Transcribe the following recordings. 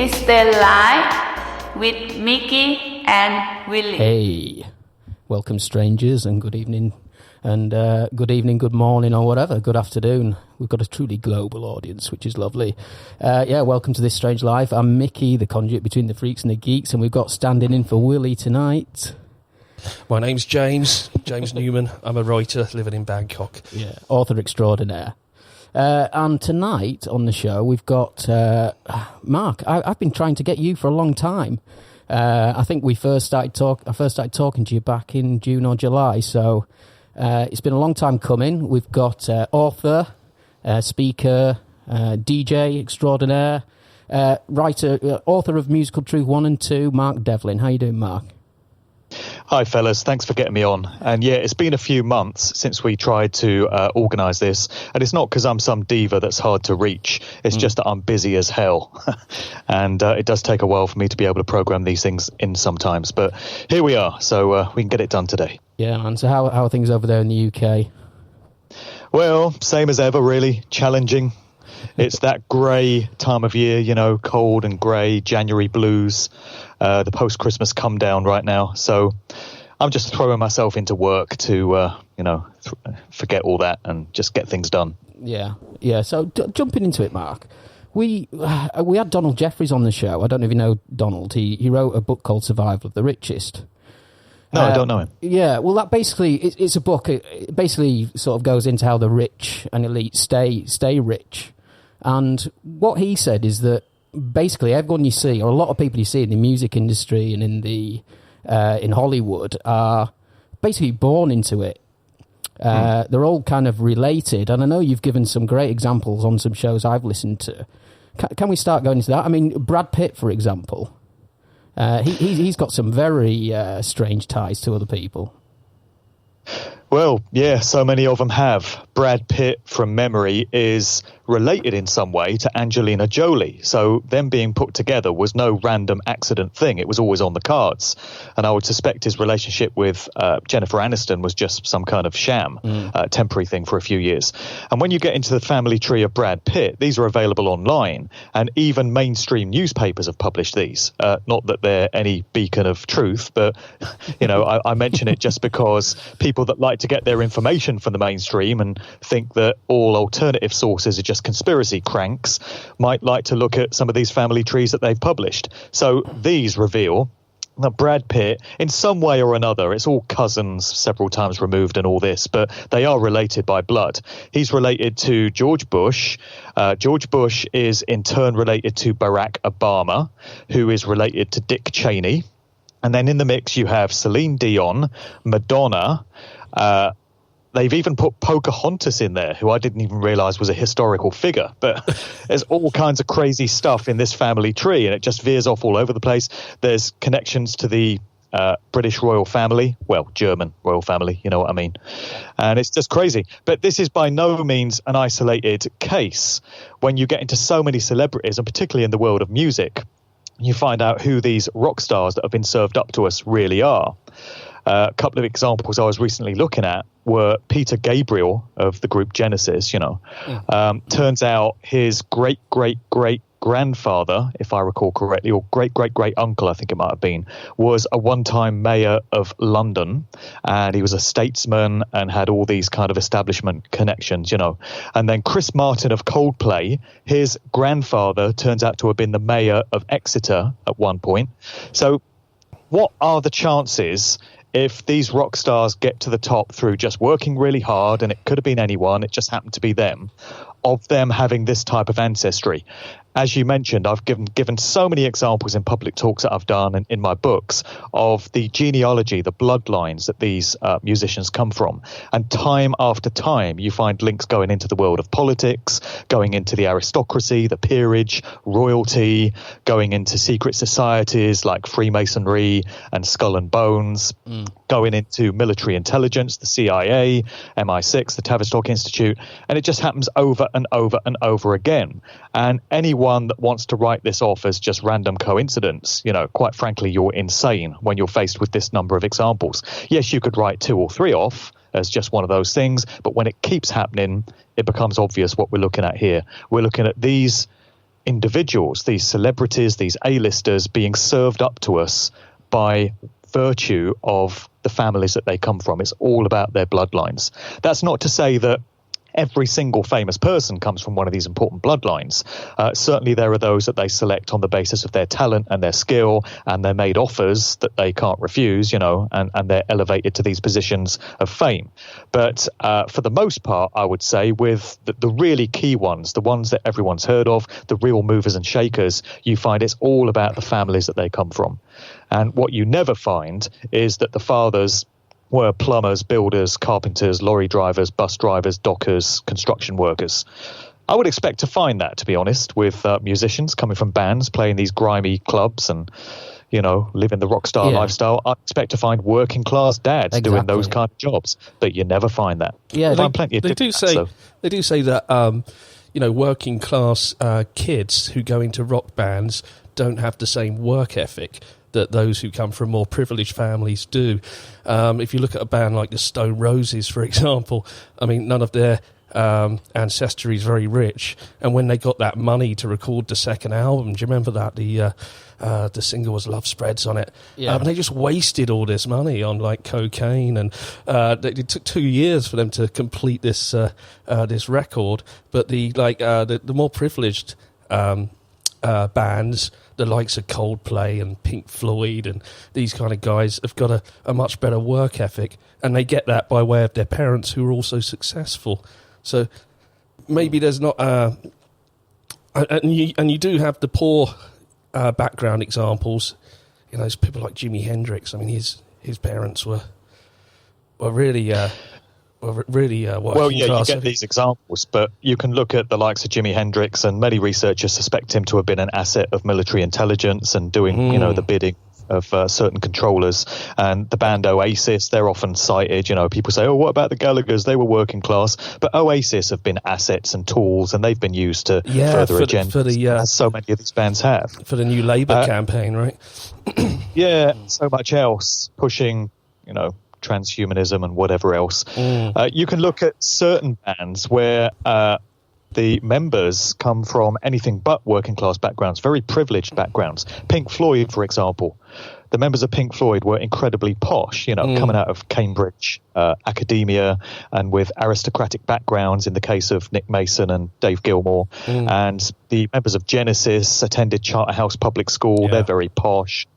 is Stay Live with Mickey and Willy. Hey, welcome strangers, and good evening, good morning, or whatever, good afternoon. We've got a truly global audience, which is lovely. Welcome to this Strange Life. I'm Mickey, the conduit between the freaks and the geeks, and we've got standing in for Willy tonight. My name's James Newman. I'm a writer living in Bangkok. Yeah, author extraordinaire. And tonight on the show, we've got Mark. I've been trying to get you for a long time. I think I first started talking to you back in June or July, so it's been a long time coming. We've got author, speaker, DJ extraordinaire, writer, author of Musical Truth 1 and 2, Mark Devlin. How you doing, Mark? Hi, fellas. Thanks for getting me on. And yeah, it's been a few months since we tried to organise this. And it's not because I'm some diva that's hard to reach. It's just that I'm busy as hell. And it does take a while for me to be able to program these things in sometimes. But here we are. So we can get it done today. Yeah, man. So how are things over there in the UK? Well, same as ever, really. Challenging. It's that grey time of year, you know, cold and grey, January blues, the post-Christmas come down right now. So I'm just throwing myself into work to, forget all that and just get things done. Yeah. So jumping into it, Mark, we had Donald Jeffries on the show. I don't know if you know Donald. He wrote a book called Survival of the Richest. No, I don't know him. Yeah, well, that basically, it's a book. It basically sort of goes into how the rich and elite stay rich. And what he said is that basically everyone you see, or a lot of people you see in the music industry and in Hollywood, are basically born into it. They're all kind of related. And I know you've given some great examples on some shows I've listened to. Can we start going into that? I mean, Brad Pitt, for example, he's got some very strange ties to other people. Well, yeah, so many of them have. Brad Pitt, from memory, is related in some way to Angelina Jolie. So them being put together was no random accident thing. It was always on the cards. And I would suspect his relationship with Jennifer Aniston was just some kind of sham, temporary thing for a few years. And when you get into the family tree of Brad Pitt, these are available online. And even mainstream newspapers have published these. Not that they're any beacon of truth, but, I mention it just because people that like to get their information from the mainstream and think that all alternative sources are just conspiracy cranks might like to look at some of these family trees that they've published. So these reveal that Brad Pitt, in some way or another, it's all cousins several times removed and all this, but they are related by blood. He's related to George Bush. George Bush is in turn related to Barack Obama, who is related to Dick Cheney. And then in the mix you have Celine Dion, Madonna. They've even put Pocahontas in there, who I didn't even realize was a historical figure. But there's all kinds of crazy stuff in this family tree, and it just veers off all over the place. There's connections to the British royal family, well, German royal family, you know what I mean. And it's just crazy. But this is by no means an isolated case. When you get into so many celebrities, and particularly in the world of music, you find out who these rock stars that have been served up to us really are. A couple of examples I was recently looking at were Peter Gabriel of the group Genesis, turns out his great-great-great-grandfather, if I recall correctly, or great-great-great-uncle, I think it might have been, was a one-time mayor of London, and he was a statesman and had all these kind of establishment connections, And then Chris Martin of Coldplay, his grandfather turns out to have been the mayor of Exeter at one point. So what are the chances if these rock stars get to the top through just working really hard, and it could have been anyone, it just happened to be them, of them having this type of ancestry? As you mentioned, I've given so many examples in public talks that I've done and in my books of the genealogy, the bloodlines that these musicians come from. And time after time, you find links going into the world of politics, going into the aristocracy, the peerage, royalty, going into secret societies like Freemasonry and Skull and Bones, going into military intelligence, the CIA, MI6, the Tavistock Institute. And it just happens over and over and over again. And anyone that wants to write this off as just random coincidence, quite frankly, you're insane when you're faced with this number of examples. Yes, you could write 2 or 3 off as just one of those things, but when it keeps happening, it becomes obvious what we're looking at here. We're looking at these individuals, these celebrities, these A-listers being served up to us by virtue of the families that they come from. It's all about their bloodlines. That's not to say that every single famous person comes from one of these important bloodlines. Certainly there are those that they select on the basis of their talent and their skill, and they're made offers that they can't refuse, and they're elevated to these positions of fame. But for the most part, I would say with the really key ones, the ones that everyone's heard of, the real movers and shakers, you find it's all about the families that they come from. And what you never find is that the fathers were plumbers, builders, carpenters, lorry drivers, bus drivers, dockers, construction workers. I would expect to find that, to be honest, with musicians coming from bands, playing these grimy clubs and, living the rock star lifestyle. I expect to find working class dads doing those kind of jobs, but you never find that. Yeah, they do say that, working class kids who go into rock bands don't have the same work ethic that those who come from more privileged families do. If you look at a band like the Stone Roses, for example, I mean, none of their ancestry is very rich, and when they got that money to record the second album, do you remember that the single was Love Spreads on it? And they just wasted all this money on like cocaine, and it took 2 years for them to complete this this record. But the more privileged bands, the likes of Coldplay and Pink Floyd and these kind of guys, have got a much better work ethic, and they get that by way of their parents who are also successful. So maybe there's not and you do have the poor background examples. There's people like Jimi Hendrix. I mean, his parents were really working class. You get these examples, but you can look at the likes of Jimi Hendrix, and many researchers suspect him to have been an asset of military intelligence and doing, the bidding of certain controllers. And the band Oasis, they're often cited. People say, "Oh, what about the Gallaghers? They were working class." But Oasis have been assets and tools, and they've been used to further agendas, as so many of these bands have. For the new Labour campaign, right? So much else pushing, transhumanism and whatever else. You can look at certain bands where the members come from anything but working class backgrounds, very privileged backgrounds. Pink Floyd, for example. The members of Pink Floyd were incredibly posh, coming out of Cambridge academia and with aristocratic backgrounds in the case of Nick Mason and Dave Gilmour. And the members of Genesis attended Charterhouse Public School. They're very posh.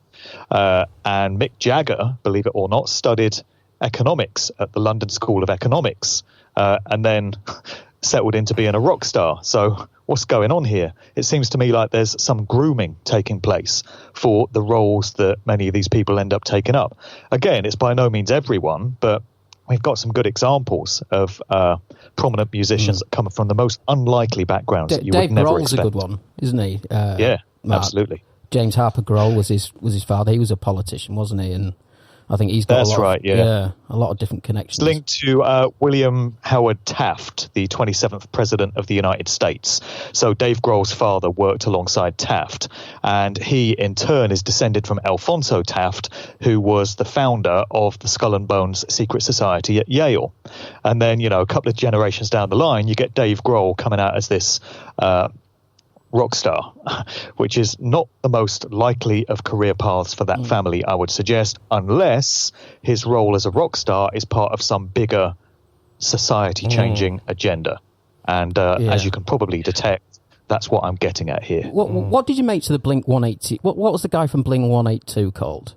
And Mick Jagger, believe it or not, studied economics at the London School of Economics, and then settled into being a rock star. So what's going on here? It seems to me like there's some grooming taking place for the roles that many of these people end up taking up. Again, it's by no means everyone, but we've got some good examples of prominent musicians that come from the most unlikely backgrounds that you would never expect. Dave Grohl's a good one, isn't he? Absolutely. James Harper Grohl was his father. He was a politician, wasn't he? And I think he's got a lot of different connections. Linked to William Howard Taft, the 27th President of the United States. So Dave Grohl's father worked alongside Taft, and he in turn is descended from Alfonso Taft, who was the founder of the Skull and Bones Secret Society at Yale. And then, a couple of generations down the line, you get Dave Grohl coming out as this rock star, which is not the most likely of career paths for that family, I would suggest, unless his role as a rock star is part of some bigger society-changing agenda. And as you can probably detect, that's what I'm getting at here. What did you make to the Blink 182? What was the guy from Blink 182 called?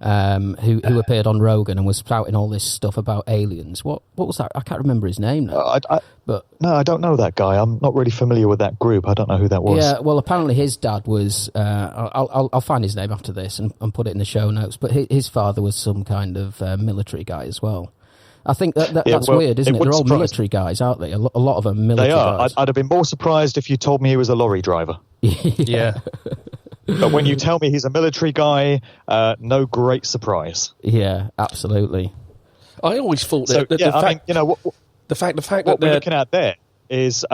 Who appeared on Rogan and was spouting all this stuff about aliens. What was that? I can't remember his name now. No, I don't know that guy. I'm not really familiar with that group. I don't know who that was. Yeah, well, apparently his dad was... I'll find his name after this and put it in the show notes, but his father was some kind of military guy as well. I think that's weird, isn't it? They're all military guys, aren't they? A lot of them military guys. I'd have been more surprised if you told me he was a lorry driver. Yeah. But when you tell me he's a military guy, no great surprise. Yeah, absolutely. I always thought that the fact what that we're looking at there is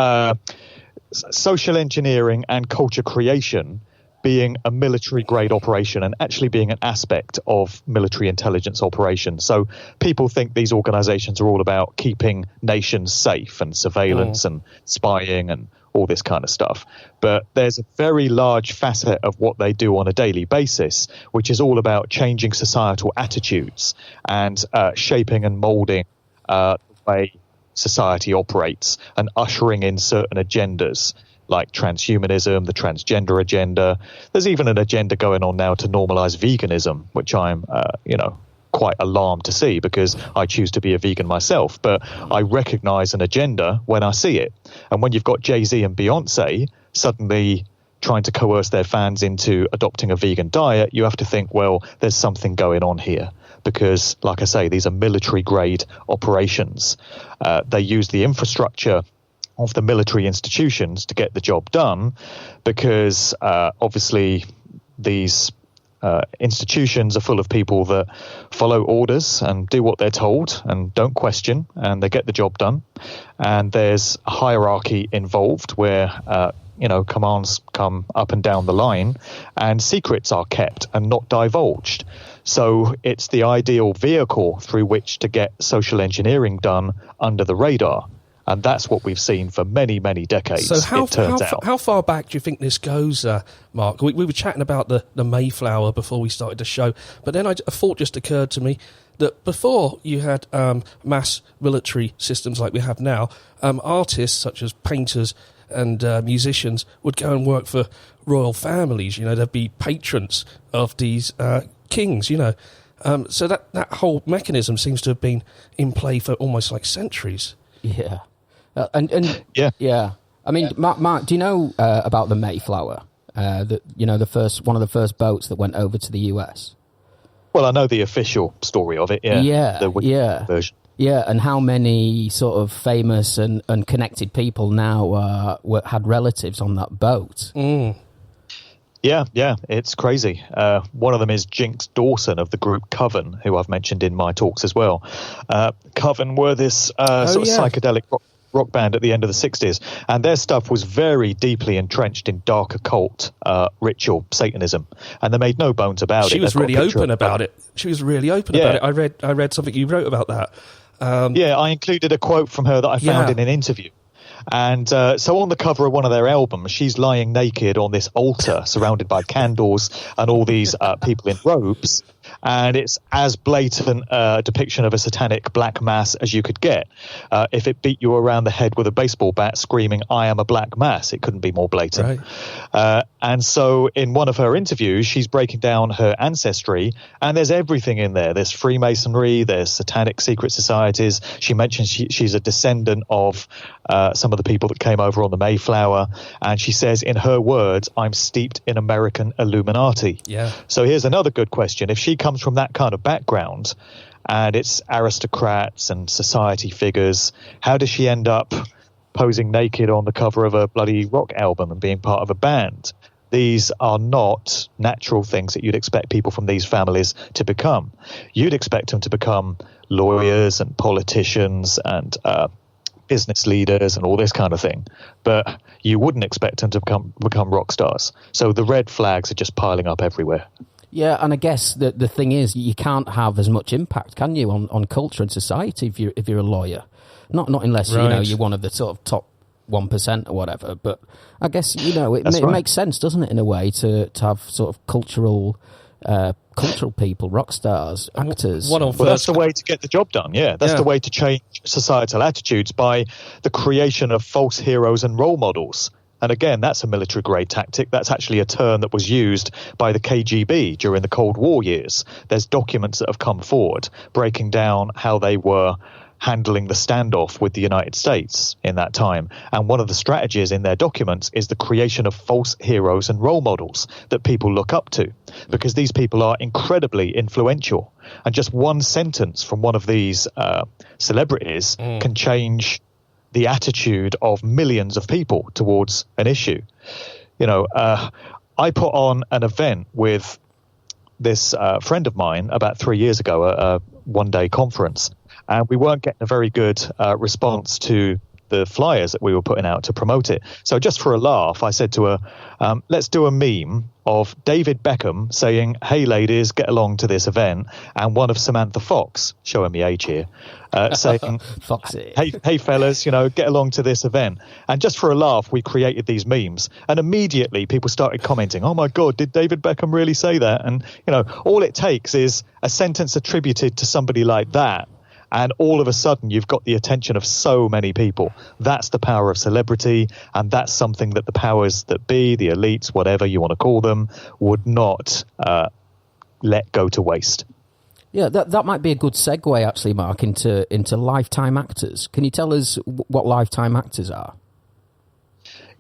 social engineering and culture creation being a military grade operation and actually being an aspect of military intelligence operations. So people think these organizations are all about keeping nations safe and surveillance and spying and all this kind of stuff. But there's a very large facet of what they do on a daily basis, which is all about changing societal attitudes and shaping and molding the way society operates and ushering in certain agendas like transhumanism, the transgender agenda. There's even an agenda going on now to normalize veganism, which I'm, quite alarmed to see because I choose to be a vegan myself. But I recognize an agenda when I see it. And when you've got Jay-Z and Beyonce suddenly trying to coerce their fans into adopting a vegan diet, you have to think, well, there's something going on here. Because, like I say, these are military-grade operations. They use the infrastructure of the military institutions to get the job done because, obviously, these institutions are full of people that follow orders and do what they're told and don't question, and they get the job done. And there's a hierarchy involved where commands come up and down the line and secrets are kept and not divulged. So it's the ideal vehicle through which to get social engineering done under the radar. And that's what we've seen for many, many decades, so how far back do you think this goes, Mark? We were chatting about the Mayflower before we started the show, but then a thought just occurred to me that before you had mass military systems like we have now, artists such as painters and musicians would go and work for royal families. They'd be patrons of these kings, so that whole mechanism seems to have been in play for almost like centuries. Yeah. Yeah. I mean, Mark, do you know about the Mayflower? The first one of the first boats that went over to the US. Well, I know the official story of it. Yeah. The version. Yeah, and how many sort of famous and connected people now had relatives on that boat? Yeah, it's crazy. One of them is Jinx Dawson of the group Coven, who I've mentioned in my talks as well. Coven were this psychedelic rock band at the end of the 60s, and their stuff was very deeply entrenched in dark occult ritual Satanism, and they made no bones about it. She was really open about it. I read something you wrote about that. I included a quote from her that I found in an interview. And so on the cover of one of their albums, she's lying naked on this altar surrounded by candles and all these people in robes. And it's as blatant a depiction of a satanic black mass as you could get. If it beat you around the head with a baseball bat screaming, "I am a black mass," it couldn't be more blatant. Right. And so in one of her interviews, she's breaking down her ancestry, and there's everything in there. There's Freemasonry, there's satanic secret societies. She mentions she's a descendant of some of the people that came over on the Mayflower. And she says, in her words, "I'm steeped in American Illuminati." Yeah. So here's another good question. If she comes from that kind of background and it's aristocrats and society figures, how does she end up posing naked on the cover of a bloody rock album and being part of a band? These are not natural things that you'd expect people from these families to become. You'd expect them to become lawyers and politicians and business leaders and all this kind of thing, but you wouldn't expect them to become rock stars. So the red flags are just piling up everywhere. Yeah, and I guess the thing is, you can't have as much impact, can you, on culture and society if you're a lawyer? Not unless you're one of the sort of top 1% or whatever. But I guess it makes sense, doesn't it, in a way, to have sort of cultural people, rock stars, actors. Well, that's the way to get the job done. Yeah, that's the way to change societal attitudes, by the creation of false heroes and role models. And again, that's a military-grade tactic. That's actually a term that was used by the KGB during the Cold War years. There's documents that have come forward breaking down how they were handling the standoff with the United States in that time. And one of the strategies in their documents is the creation of false heroes and role models that people look up to, because these people are incredibly influential. And just one sentence from one of these celebrities can change the attitude of millions of people towards an issue. I put on an event with this friend of mine about 3 years ago, a one-day conference, and we weren't getting a very good response to the flyers that we were putting out to promote it. So just for a laugh, I said to her, let's do a meme of David Beckham saying, "Hey ladies, get along to this event," and one of Samantha Fox, showing me age here, saying, Foxy. hey fellas, get along to this event. And just for a laugh, we created these memes, and immediately people started commenting, "Oh my God, did David Beckham really say that?" And all it takes is a sentence attributed to somebody like that, and all of a sudden you've got the attention of so many people. That's the power of celebrity, and that's something that the powers that be, the elites, whatever you want to call them, would not let go to waste. Yeah, that might be a good segue, actually, Mark, into lifetime actors. Can you tell us what lifetime actors are?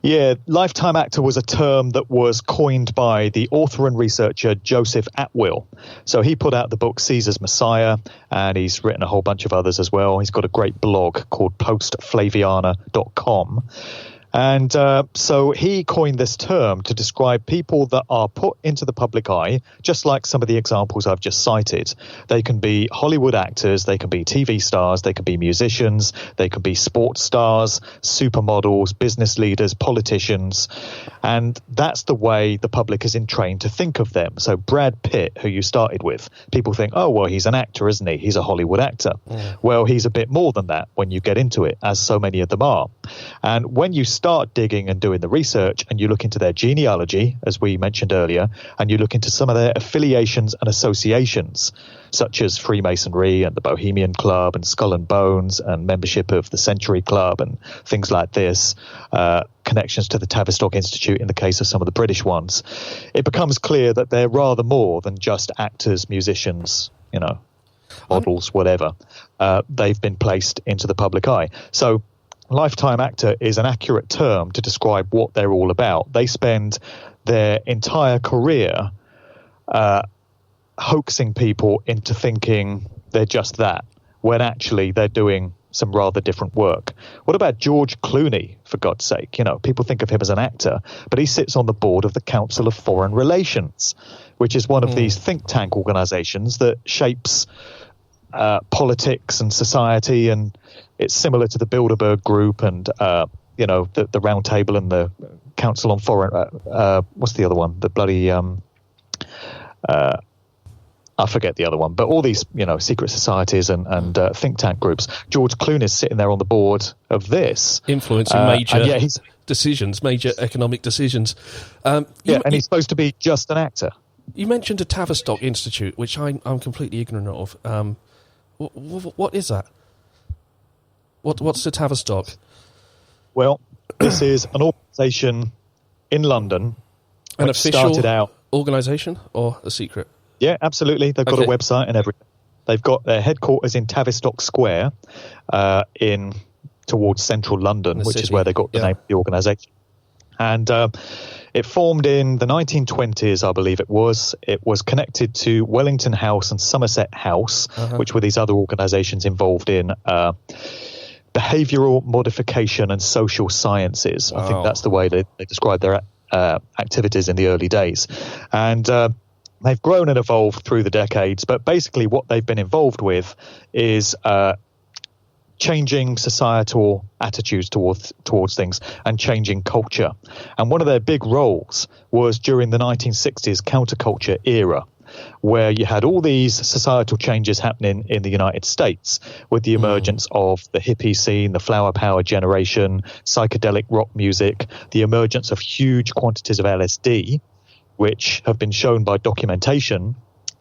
Yeah, lifetime actor was a term that was coined by the author and researcher Joseph Atwill. So he put out the book Caesar's Messiah, and he's written a whole bunch of others as well. He's got a great blog called postflaviana.com. And so he coined this term to describe people that are put into the public eye, just like some of the examples I've just cited. They can be Hollywood actors, they can be TV stars, they can be musicians, they can be sports stars, supermodels, business leaders, politicians. And that's the way the public is trained to think of them. So Brad Pitt, who you started with, people think, oh, well, he's an actor, isn't he? He's a Hollywood actor. Yeah. Well, he's a bit more than that when you get into it, as so many of them are. And when you start digging and doing the research and you look into their genealogy, as we mentioned earlier, and you look into some of their affiliations and associations, such as Freemasonry and the Bohemian Club and Skull and Bones and membership of the Century Club and things like this, connections to the Tavistock Institute in the case of some of the British ones, it becomes clear that they're rather more than just actors, musicians, models, whatever. They've been placed into the public eye. So lifetime actor is an accurate term to describe what they're all about. They spend their entire career hoaxing people into thinking they're just that, when actually they're doing some rather different work. What about George Clooney, for God's sake? People think of him as an actor, but he sits on the board of the Council of Foreign Relations, which is one of these think tank organizations that shapes politics and society, and it's similar to the Bilderberg Group and the Round Table and the Council on Foreign. What's the other one? The bloody I forget the other one. But all these secret societies and think tank groups. George Clooney's sitting there on the board of this, influencing major decisions, major economic decisions. And he's supposed to be just an actor. You mentioned a Tavistock Institute, which I'm completely ignorant of. What is that? What's the Tavistock? Well, this is an organisation in London. An official organisation or a secret? Yeah, absolutely. They've got a website and everything. They've got their headquarters in Tavistock Square towards central London, which is where they got the name of the organisation. And it formed in the 1920s, I believe it was. It was connected to Wellington House and Somerset House, which were these other organisations involved in behavioural modification and social sciences. Wow. I think that's the way they described their activities in the early days. And they've grown and evolved through the decades, but basically what they've been involved with is changing societal attitudes towards things and changing culture. And one of their big roles was during the 1960s counterculture era, where you had all these societal changes happening in the United States with the emergence of the hippie scene, the flower power generation, psychedelic rock music, the emergence of huge quantities of LSD, which have been shown by documentation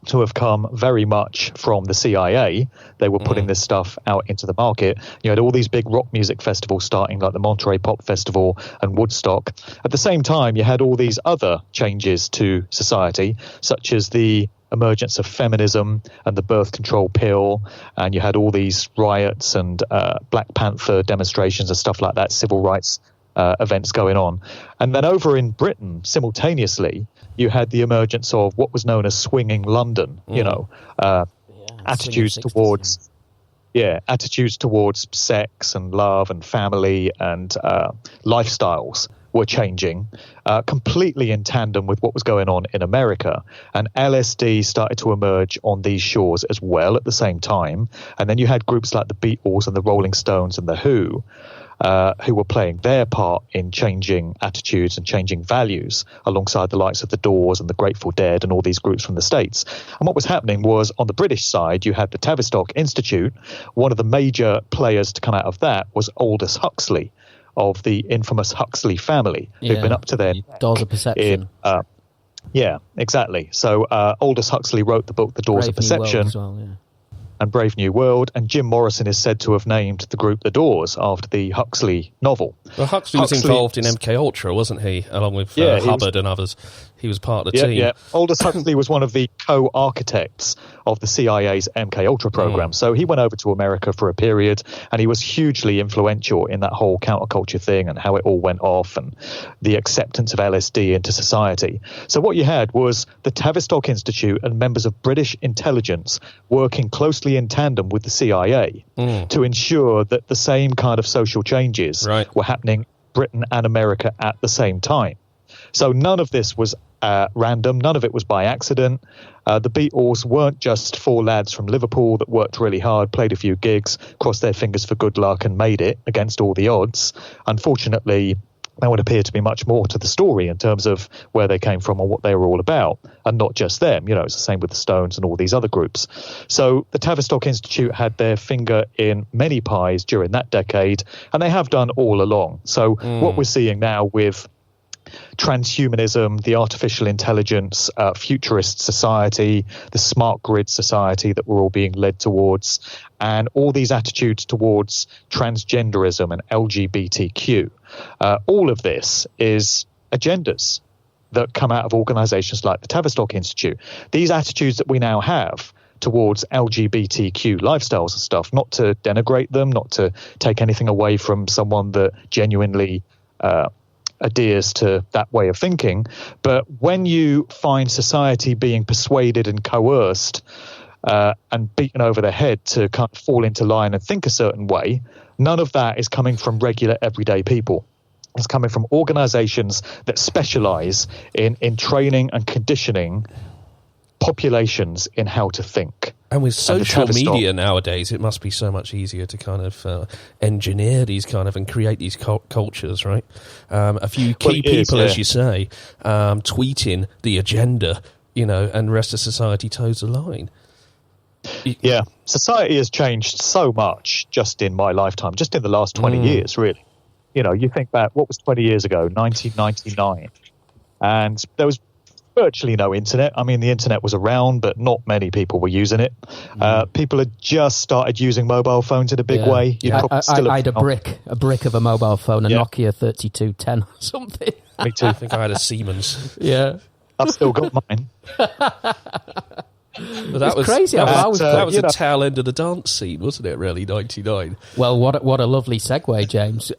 to have come very much from the CIA. They were putting this stuff out into the market. You had all these big rock music festivals starting, like the Monterey Pop Festival and Woodstock. At the same time, you had all these other changes to society, such as the emergence of feminism and the birth control pill, and you had all these riots and Black Panther demonstrations and stuff like that, civil rights events going on. And then over in Britain, simultaneously, you had the emergence of what was known as swinging London, attitudes towards attitudes towards sex and love and family and lifestyles were changing completely in tandem with what was going on in America. And LSD started to emerge on these shores as well at the same time. And then you had groups like the Beatles and the Rolling Stones and the Who were playing their part in changing attitudes and changing values alongside the likes of the Doors and the Grateful Dead and all these groups from the States. And what was happening was, on the British side, you had the Tavistock Institute. One of the major players to come out of that was Aldous Huxley, of the infamous Huxley family, who've been up to their Doors of Perception. Yeah, exactly. So Aldous Huxley wrote the book The Doors of Perception and Brave New World, and Jim Morrison is said to have named the group The Doors after the Huxley novel. Well, Huxley was involved in MK Ultra, wasn't he? Along with Hubbard and others. He was part of the team. Yeah, Aldous Huxley was one of the co-architects of the CIA's MK Ultra program. So he went over to America for a period, and he was hugely influential in that whole counterculture thing and how it all went off and the acceptance of LSD into society. So what you had was the Tavistock Institute and members of British intelligence working closely in tandem with the CIA to ensure that the same kind of social changes were happening in Britain and America at the same time. So none of this was random. None of it was by accident. The Beatles weren't just four lads from Liverpool that worked really hard, played a few gigs, crossed their fingers for good luck and made it against all the odds. Unfortunately, there would appear to be much more to the story in terms of where they came from and what they were all about, and not just them. You know, it's the same with the Stones and all these other groups. So the Tavistock Institute had their finger in many pies during that decade, and they have done all along. So what we're seeing now with transhumanism, the artificial intelligence, futurist society, the smart grid society that we're all being led towards, and all these attitudes towards transgenderism and LGBTQ. All of this is agendas that come out of organizations like the Tavistock Institute. These attitudes that we now have towards LGBTQ lifestyles and stuff, not to denigrate them, not to take anything away from someone that genuinely adheres to that way of thinking. But when you find society being persuaded and coerced and beaten over the head to kind of fall into line and think a certain way, none of that is coming from regular everyday people. It's coming from organizations that specialize in training and conditioning populations in how to think. And with social media nowadays, it must be so much easier to kind of engineer these kind of and create these cultures, right? A few key people, as you say, tweeting the agenda, you know, and the rest of society toes the line. Yeah, society has changed so much just in my lifetime, just in the last 20 years, really. You know, you think back, what was 20 years ago, 1999, and there was virtually no internet. I mean, the internet was around, but not many people were using it. People had just started using mobile phones in a big way. I had a brick of a mobile phone, a Nokia 3210 or something. Me too. I think I had a Siemens. Yeah. I've still got mine. But that was crazy. That was the tail end of the dance scene, wasn't it? Really, 99. Well, what a lovely segue, James.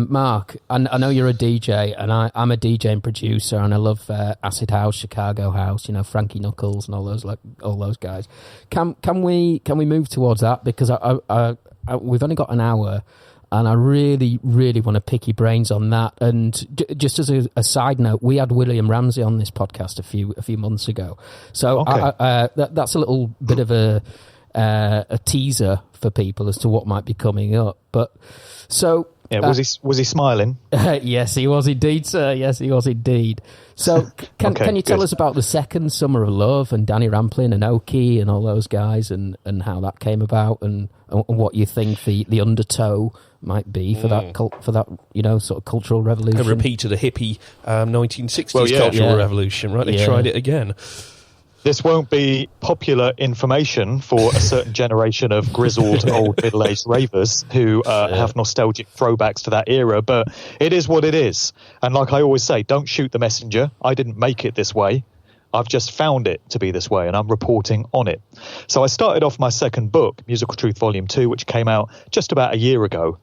Mark, I know you're a DJ, and I'm a DJ and producer, and I love Acid House, Chicago House. You know, Frankie Knuckles and all those guys. Can we move towards that, because we've only got an hour. And I really, really want to pick your brains on that. And just as a side note, we had William Ramsey on this podcast a few months ago. So that's a little bit of a teaser for people as to what might be coming up. But so was he smiling? Yes, he was indeed, sir. Yes, he was indeed. So can you tell us about the second Summer of Love and Danny Rampling and Oki and all those guys and how that came about and what you think the undertow might be for that you know, sort of cultural revolution? A repeat of the hippie 1960s cultural revolution, right? They tried it again. This won't be popular information for a certain generation of grizzled old middle-aged ravers who have nostalgic throwbacks to that era, but it is what it is. And like I always say, don't shoot the messenger. I didn't make it this way. I've just found it to be this way, and I'm reporting on it. So I started off my second book, Musical Truth Volume 2, which came out just about a year ago,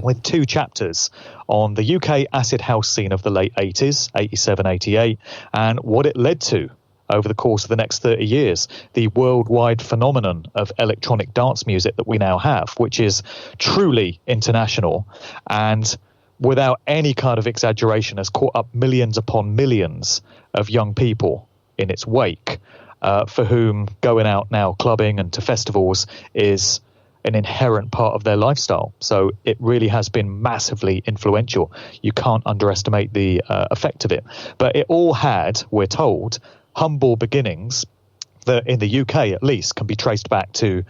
with 2 chapters on the UK acid house scene of the late 80s, 87, 88, and what it led to over the course of the next 30 years, the worldwide phenomenon of electronic dance music that we now have, which is truly international. And without any kind of exaggeration, has caught up millions upon millions of young people in its wake, for whom going out now clubbing and to festivals is an inherent part of their lifestyle. So it really has been massively influential. You can't underestimate the effect of it. But it all had, we're told, humble beginnings that in the UK at least can be traced back to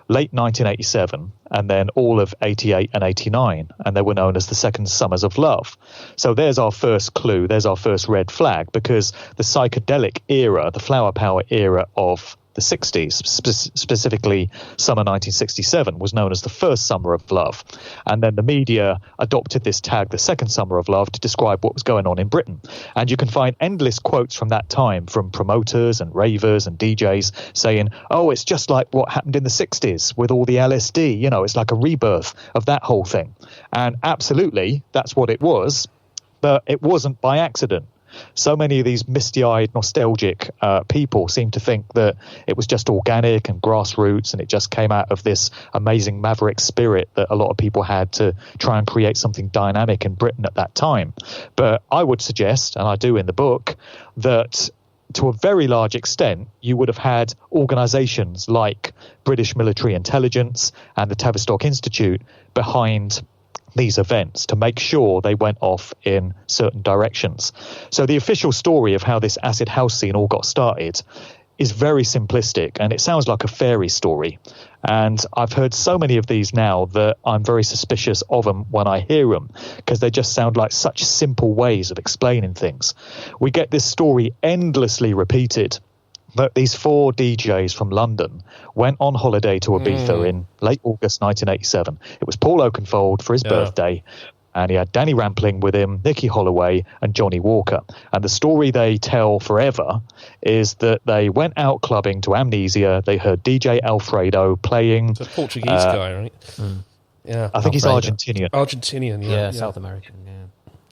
late 1987 and then all of 88 and 89, and they were known as the Second Summers of Love. So there's our first clue, there's our first red flag, because the psychedelic era, the flower power era of the 60s, specifically summer 1967, was known as the first summer of love. And then the media adopted this tag, the second summer of love, to describe what was going on in Britain. And you can find endless quotes from that time from promoters and ravers and DJs saying, oh, it's just like what happened in the 60s with all the LSD. You know, it's like a rebirth of that whole thing. And absolutely, that's what it was. But it wasn't by accident. So many of these misty-eyed, nostalgic people seem to think that it was just organic and grassroots, and it just came out of this amazing maverick spirit that a lot of people had to try and create something dynamic in Britain at that time. But I would suggest, and I do in the book, that to a very large extent, you would have had organisations like British Military Intelligence and the Tavistock Institute behind these events to make sure they went off in certain directions. So the official story of how this acid house scene all got started is very simplistic, and it sounds like a fairy story. And I've heard so many of these now that I'm very suspicious of them when I hear them, because they just sound like such simple ways of explaining things. We get this story endlessly repeated, that these 4 DJs from London went on holiday to Ibiza in late August 1987. It was Paul Oakenfold for his birthday, and he had Danny Rampling with him, Nicky Holloway, and Johnny Walker. And the story they tell forever is that they went out clubbing to Amnesia. They heard DJ Alfredo playing. It's a Portuguese guy, right? Yeah, I think he's Argentinian. Argentinian, yeah. South American, yeah.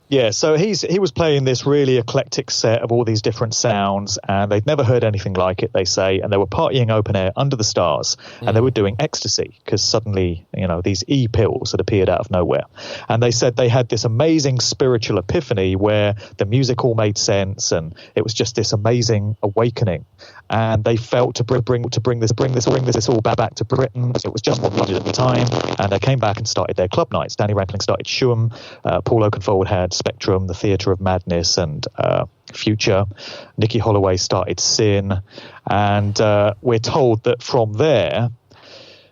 Yeah, so he was playing this really eclectic set of all these different sounds, and they'd never heard anything like it, they say, and they were partying open air under the stars, and they were doing ecstasy, because suddenly, you know, these e-pills had appeared out of nowhere. And they said they had this amazing spiritual epiphany where the music all made sense, and it was just this amazing awakening. And they felt to bring this all back to Britain. It was just what needed at the time, and they came back and started their club nights. Danny Rampling started Shum, Paul Oakenfold had Spectrum, the Theatre of Madness, and Future. Nicky Holloway started Sin, and we're told that from there,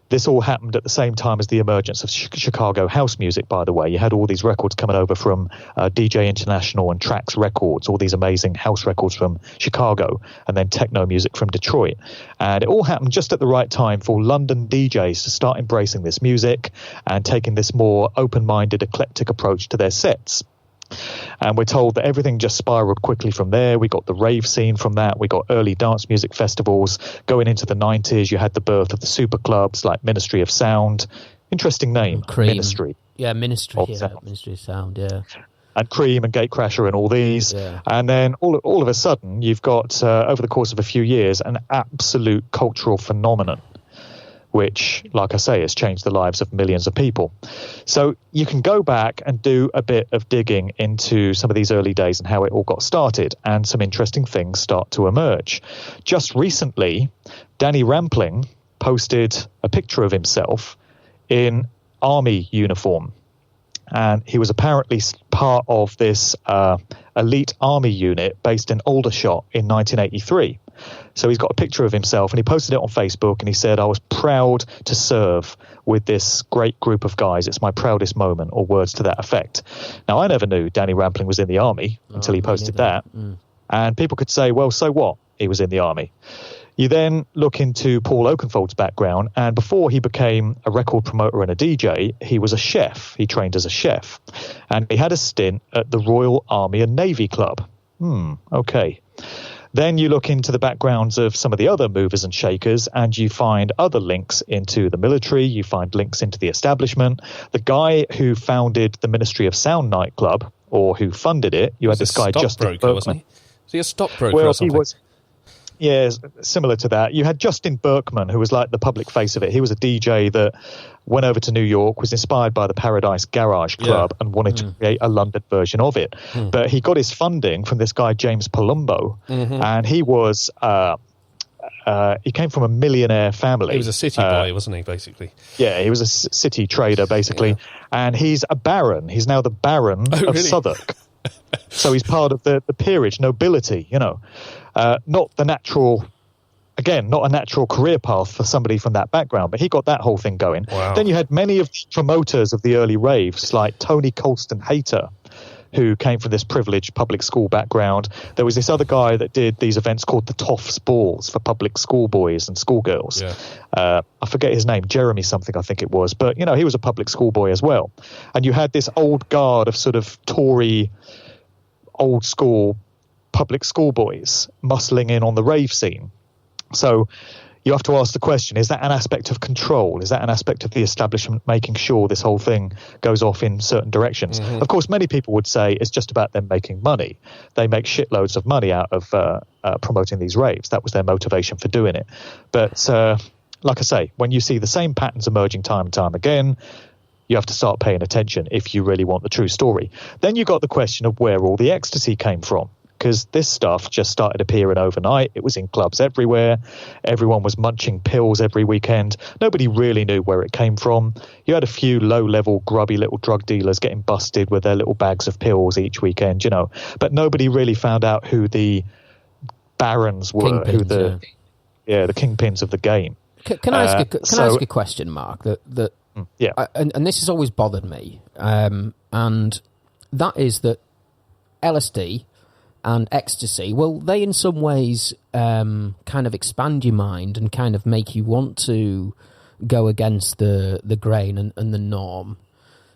this all happened at the same time as the emergence of Chicago house music, by the way. You had all these records coming over from DJ International and Trax Records, all these amazing house records from Chicago, and then techno music from Detroit. And it all happened just at the right time for London DJs to start embracing this music and taking this more open-minded, eclectic approach to their sets. And we're told that everything just spiraled quickly from there. We got the rave scene from that. We got early dance music festivals. Going into the 90s, you had the birth of the super clubs like Ministry of Sound. Interesting name, Cream. Ministry. Yeah, Ministry. Yeah, Ministry of Sound, yeah. And Cream and Gatecrasher and all these. Yeah. And then all of a sudden, you've got, over the course of a few years, an absolute cultural phenomenon, which, like I say, has changed the lives of millions of people. So you can go back and do a bit of digging into some of these early days and how it all got started, and some interesting things start to emerge. Just recently, Danny Rampling posted a picture of himself in army uniform, and he was apparently part of this elite army unit based in Aldershot in 1983. So he's got a picture of himself, and he posted it on Facebook, and he said, I was proud to serve with this great group of guys. It's my proudest moment, or words to that effect. Now, I never knew Danny Rampling was in the army until he posted that. And people could say, well, so what? He was in the army. You then look into Paul Oakenfold's background, and before he became a record promoter and a DJ, he was a chef. He trained as a chef, and he had a stint at the Royal Army and Navy Club. Okay. Then you look into the backgrounds of some of the other movers and shakers, and you find other links into the military. You find links into the establishment. The guy who founded the Ministry of Sound nightclub, or who funded it, you had this guy, Justin Berkman. Wasn't he? Was he a stockbroker or something? Yeah, similar to that. You had Justin Berkman, who was like the public face of it. He was a DJ that went over to New York, was inspired by the Paradise Garage Club, and wanted to create a London version of it. But he got his funding from this guy, James Palumbo, and he was... he came from a millionaire family. He was a city boy, wasn't he, basically? Yeah, he was a city trader, basically. And he's a baron. He's now the Baron of Southwark. So he's part of the peerage, nobility, you know. Not a natural career path for somebody from that background, but he got that whole thing going. Wow. Then you had many of the promoters of the early raves, like Tony Colston Hayter, who came from this privileged public school background. There was this other guy that did these events called the Toffs Balls for public school boys and schoolgirls. I forget his name, Jeremy something I think it was, but you know, he was a public school boy as well. And you had this old guard of sort of Tory, old school public school boys muscling in on the rave scene. So you have to ask the question, is that an aspect of control? Is that an aspect of the establishment making sure this whole thing goes off in certain directions? Of course, many people would say it's just about them making money. They make shitloads of money out of promoting these raves. That was their motivation for doing it. But like I say, when you see the same patterns emerging time and time again, you have to start paying attention if you really want the true story. Then you got the question of where all the ecstasy came from, because this stuff just started appearing overnight. It was in clubs everywhere. Everyone was munching pills every weekend. Nobody really knew where it came from. You had a few low-level, grubby little drug dealers getting busted with their little bags of pills each weekend, you know. But nobody really found out who the barons were, the kingpins of the game. Can I ask a question, Mark? And this has always bothered me, and that is that LSD and ecstasy, well, they in some ways kind of expand your mind and kind of make you want to go against the grain and the norm.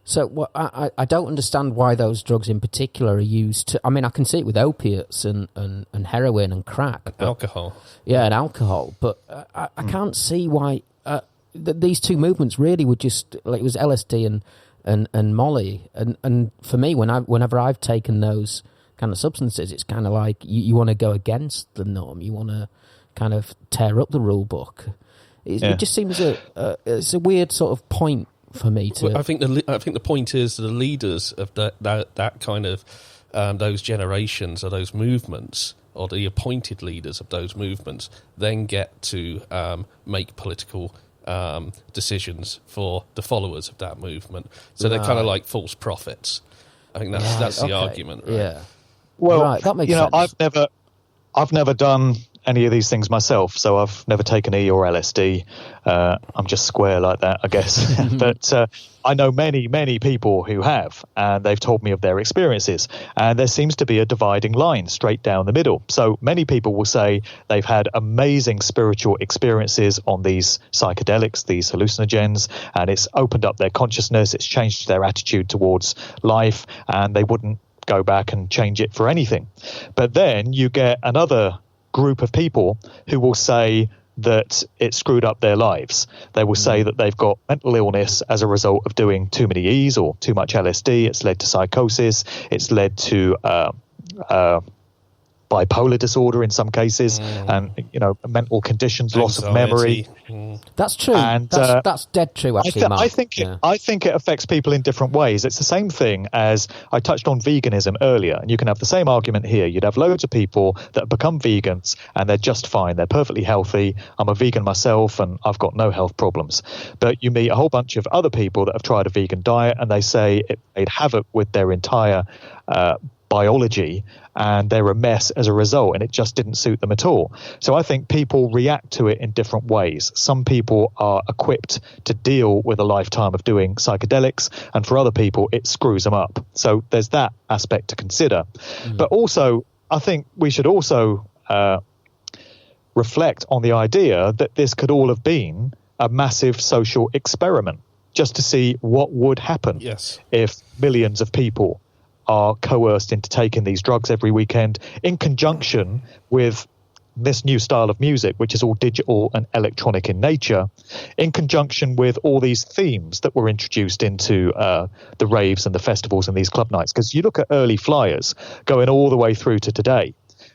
So I don't understand why those drugs in particular are used to... I mean, I can see it with opiates and heroin and crack. Alcohol. Yeah, and alcohol. But I can't see why... these two movements really were just... Like, it was LSD and Molly. And for me, whenever I've taken those kind of substances, it's kind of like you want to go against the norm. You want to kind of tear up the rule book. It just seems it's a weird sort of point for me to... Well, I think the point is the leaders of that kind of those generations or those movements, or the appointed leaders of those movements, then get to make political decisions for the followers of that movement. So they're kind of like false prophets. I think that's the argument. Right? Yeah. Well, that makes sense. I've never done any of these things myself, so I've never taken E or LSD. I'm just square like that, I guess. But I know many, many people who have, and they've told me of their experiences. And there seems to be a dividing line straight down the middle. So many people will say they've had amazing spiritual experiences on these psychedelics, these hallucinogens, and it's opened up their consciousness, it's changed their attitude towards life, and they wouldn't go back and change it for anything. But then you get another group of people who will say that it screwed up their lives. They will say that they've got mental illness as a result of doing too many E's or too much LSD. It's led to psychosis. It's led to bipolar disorder in some cases, and mental conditions, loss of memory. That's true. And that's dead true. Actually, I think it affects people in different ways. It's the same thing as I touched on veganism earlier, and you can have the same argument here. You'd have loads of people that have become vegans and they're just fine. They're perfectly healthy. I'm a vegan myself and I've got no health problems. But you meet a whole bunch of other people that have tried a vegan diet and they say it made havoc with their entire biology, and they're a mess as a result, and it just didn't suit them at all. So I think people react to it in different ways. Some people are equipped to deal with a lifetime of doing psychedelics, and for other people it screws them up. So there's that aspect to consider. But also I think we should also reflect on the idea that this could all have been a massive social experiment just to see what would happen if millions of people are coerced into taking these drugs every weekend in conjunction with this new style of music, which is all digital and electronic in nature, in conjunction with all these themes that were introduced into the raves and the festivals and these club nights. Because you look at early flyers going all the way through to today,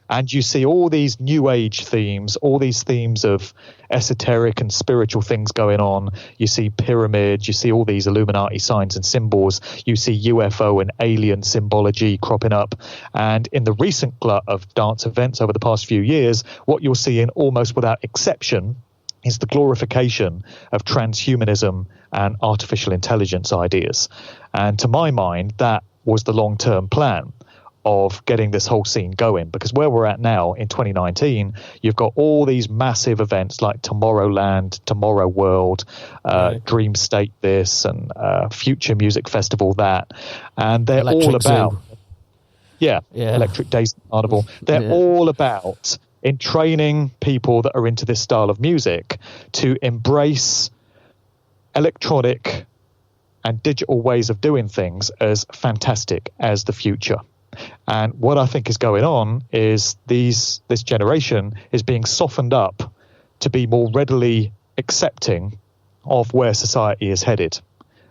And you see all these new age themes, all these themes of esoteric and spiritual things going on. You see pyramids, you see all these Illuminati signs and symbols. You see UFO and alien symbology cropping up. And in the recent glut of dance events over the past few years, what you're seeing almost without exception is the glorification of transhumanism and artificial intelligence ideas. And to my mind, that was the long-term plan of getting this whole scene going, because where we're at now in 2019, you've got all these massive events like Tomorrowland, Tomorrow World, Dream State this, and Future Music Festival that, and they're all about Electric Days Carnival. They're all about entraining people that are into this style of music to embrace electronic and digital ways of doing things as fantastic as the future. And what I think is going on is this generation is being softened up to be more readily accepting of where society is headed,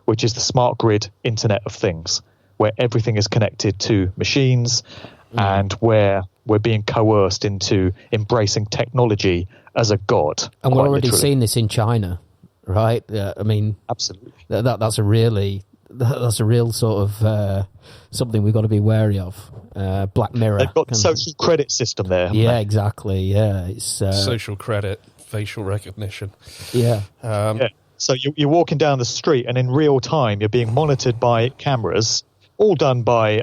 which is the smart grid Internet of Things, where everything is connected to machines and where we're being coerced into embracing technology as a god. And we're already seeing this in China, right? I mean, absolutely. That's a real sort of something we've got to be wary of. Black Mirror. They've got the social credit system there. Yeah, exactly. Yeah, it's social credit, facial recognition. Yeah. So you're walking down the street, and in real time, you're being monitored by cameras, all done by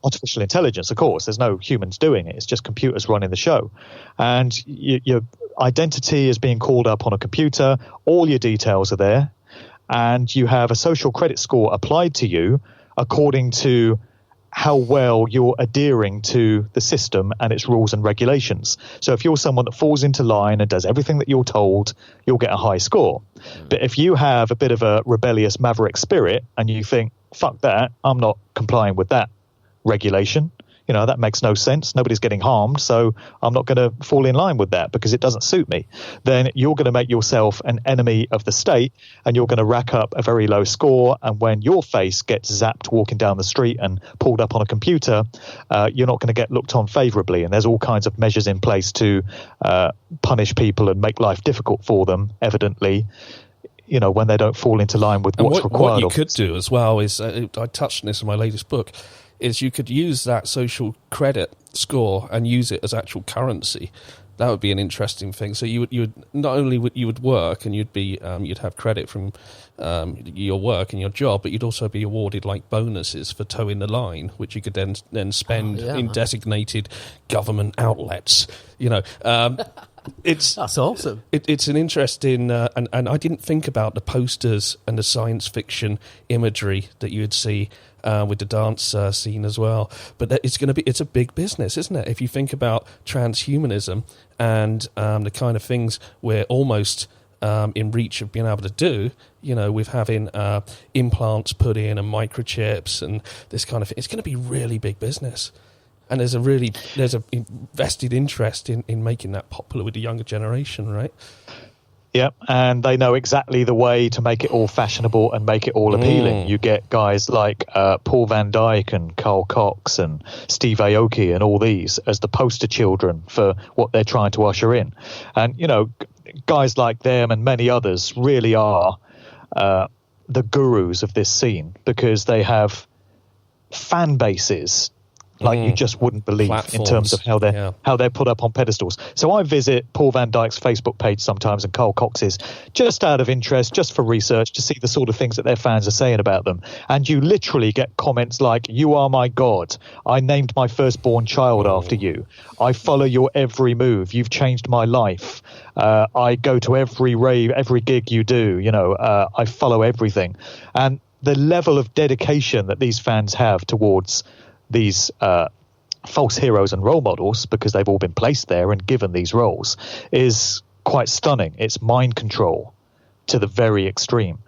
artificial intelligence. Of course, there's no humans doing it; it's just computers running the show, and your identity is being called up on a computer. All your details are there. And you have a social credit score applied to you according to how well you're adhering to the system and its rules and regulations. So if you're someone that falls into line and does everything that you're told, you'll get a high score. But if you have a bit of a rebellious maverick spirit and you think, fuck that, I'm not complying with that regulation, that makes no sense. Nobody's getting harmed, so I'm not going to fall in line with that because it doesn't suit me. Then you're going to make yourself an enemy of the state, and you're going to rack up a very low score. And when your face gets zapped walking down the street and pulled up on a computer, you're not going to get looked on favorably. And there's all kinds of measures in place to punish people and make life difficult for them, evidently, when they don't fall into line with what's required. What you could do as well is, I touched on this in my latest book, is you could use that social credit score and use it as actual currency. That would be an interesting thing. So you would not only would work and you'd have credit from your work and your job, but you'd also be awarded like bonuses for towing the line, which you could then spend in designated government outlets. That's awesome. It's an interesting, and I didn't think about the posters and the science fiction imagery that you would see with the dance scene as well. But it's a big business, isn't it? If you think about transhumanism and the kind of things we're almost in reach of being able to do, with having implants put in and microchips and this kind of thing, it's going to be really big business. And there's a vested interest in making that popular with the younger generation, right? Yeah, and they know exactly the way to make it all fashionable and make it all appealing. You get guys like Paul Van Dyke and Carl Cox and Steve Aoki and all these as the poster children for what they're trying to usher in. And, guys like them and many others really are the gurus of this scene because they have fan bases like you just wouldn't believe platforms. In terms of how they're put up on pedestals. So I visit Paul Van Dyke's Facebook page sometimes and Carl Cox's just out of interest, just for research, to see the sort of things that their fans are saying about them. And you literally get comments like, "You are my God. I named my firstborn child after you. I follow your every move. You've changed my life. I go to every rave, every gig you do. I follow everything." And the level of dedication that these fans have towards these false heroes and role models, because they've all been placed there and given these roles, is quite stunning. It's mind control to the very extreme.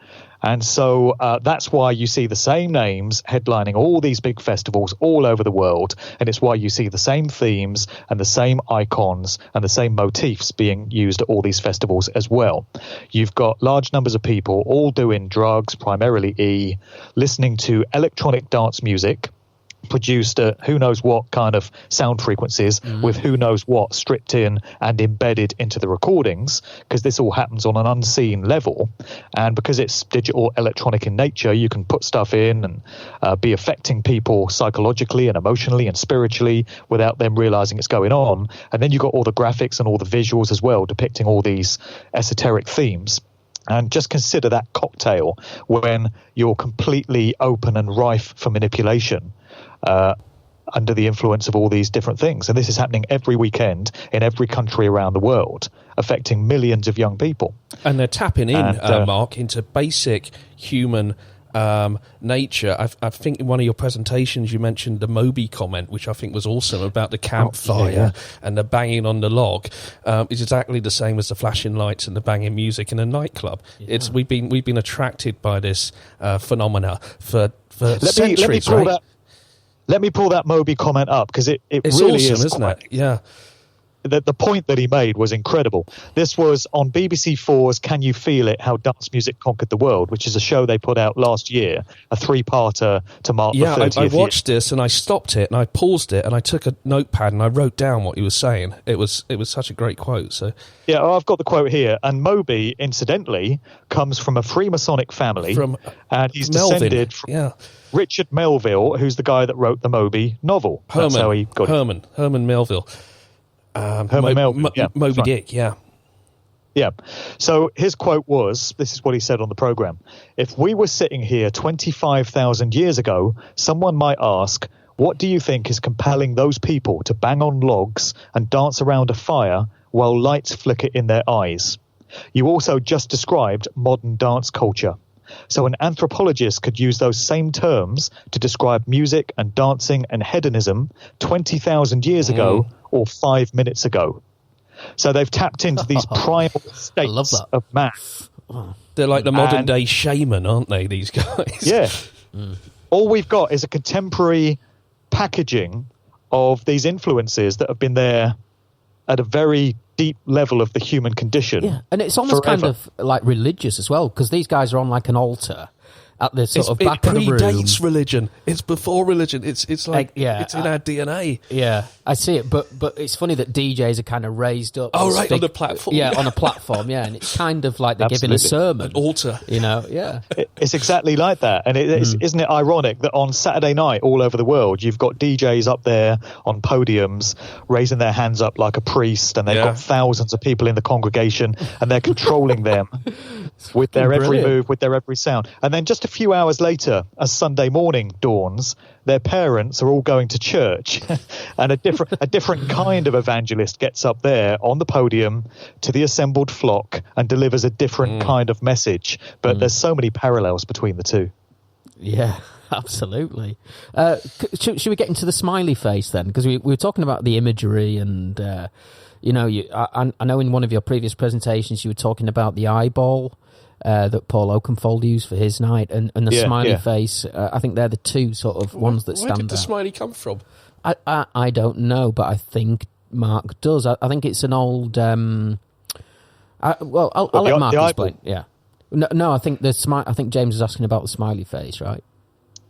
And so that's why you see the same names headlining all these big festivals all over the world. And it's why you see the same themes and the same icons and the same motifs being used at all these festivals as well. You've got large numbers of people all doing drugs, primarily listening to electronic dance music, produced at who knows what kind of sound frequencies with who knows what stripped in and embedded into the recordings, because this all happens on an unseen level. And because it's digital electronic in nature, you can put stuff in and be affecting people psychologically and emotionally and spiritually without them realizing it's going on. And then you've got all the graphics and all the visuals as well, depicting all these esoteric themes. And just consider that cocktail when you're completely open and rife for manipulation under the influence of all these different things. And this is happening every weekend in every country around the world, affecting millions of young people. And they're tapping in, Mark, into basic human nature. I think in one of your presentations you mentioned the Moby comment, which I think was awesome, about the campfire and the banging on the log. It's exactly the same as the flashing lights and the banging music in a nightclub. We've been attracted by this phenomena for centuries, right? Let me pull that Moby comment up, because it's really awesome, is, isn't it? Yeah. The point that he made was incredible. This was on BBC 4's Can You Feel It? How Dance Music Conquered the World, which is a show they put out last year, a 3-parter to mark the 30th year. I watched this and I stopped it and I paused it and I took a notepad and I wrote down what he was saying. It was such a great quote. So yeah, I've got the quote here. And Moby, incidentally, comes from a Freemasonic family, and he's descended from Richard Melville, who's the guy that wrote the Moby novel. That's how he got it. Herman Melville. Moby Dick, yeah. Yeah. So his quote was, this is what he said on the program: "If we were sitting here 25,000 years ago, someone might ask, what do you think is compelling those people to bang on logs and dance around a fire while lights flicker in their eyes? You also just described modern dance culture. So an anthropologist could use those same terms to describe music and dancing and hedonism 20,000 years ago or 5 minutes ago." So they've tapped into these primal states of man. They're like the modern day shaman, aren't they, these guys? Yeah. All we've got is a contemporary packaging of these influences that have been there at a very deep level of the human condition. Yeah, and it's almost kind of like religious as well, because these guys are on like an altar at the sort of back of the room. It predates religion. It's before religion. It's like it's in our DNA. Yeah, I see it. But it's funny that DJs are kind of raised up. Oh, right, on the platform. Yeah, on a platform. Yeah, and it's kind of like they're giving a sermon, an altar. You know, yeah. It's exactly like that, and isn't it ironic that on Saturday night all over the world you've got DJs up there on podiums raising their hands up like a priest, and they've got thousands of people in the congregation, and they're controlling them with their every move, with their every sound, and then just a few hours later, as Sunday morning dawns, their parents are all going to church, and a different kind of evangelist gets up there on the podium to the assembled flock and delivers a different kind of message. But there's so many parallels between the two. Yeah, absolutely. Should we get into the smiley face then? Because we were talking about the imagery, and I know in one of your previous presentations you were talking about the eyeball that Paul Oakenfold used for his night, and the smiley face. I think they're the two sort of ones that stand out. Where did the smiley come from? I don't know, but I think Mark does. I think it's an old... I'll let Mark explain. Yeah. No, I think I think James is asking about the smiley face, right?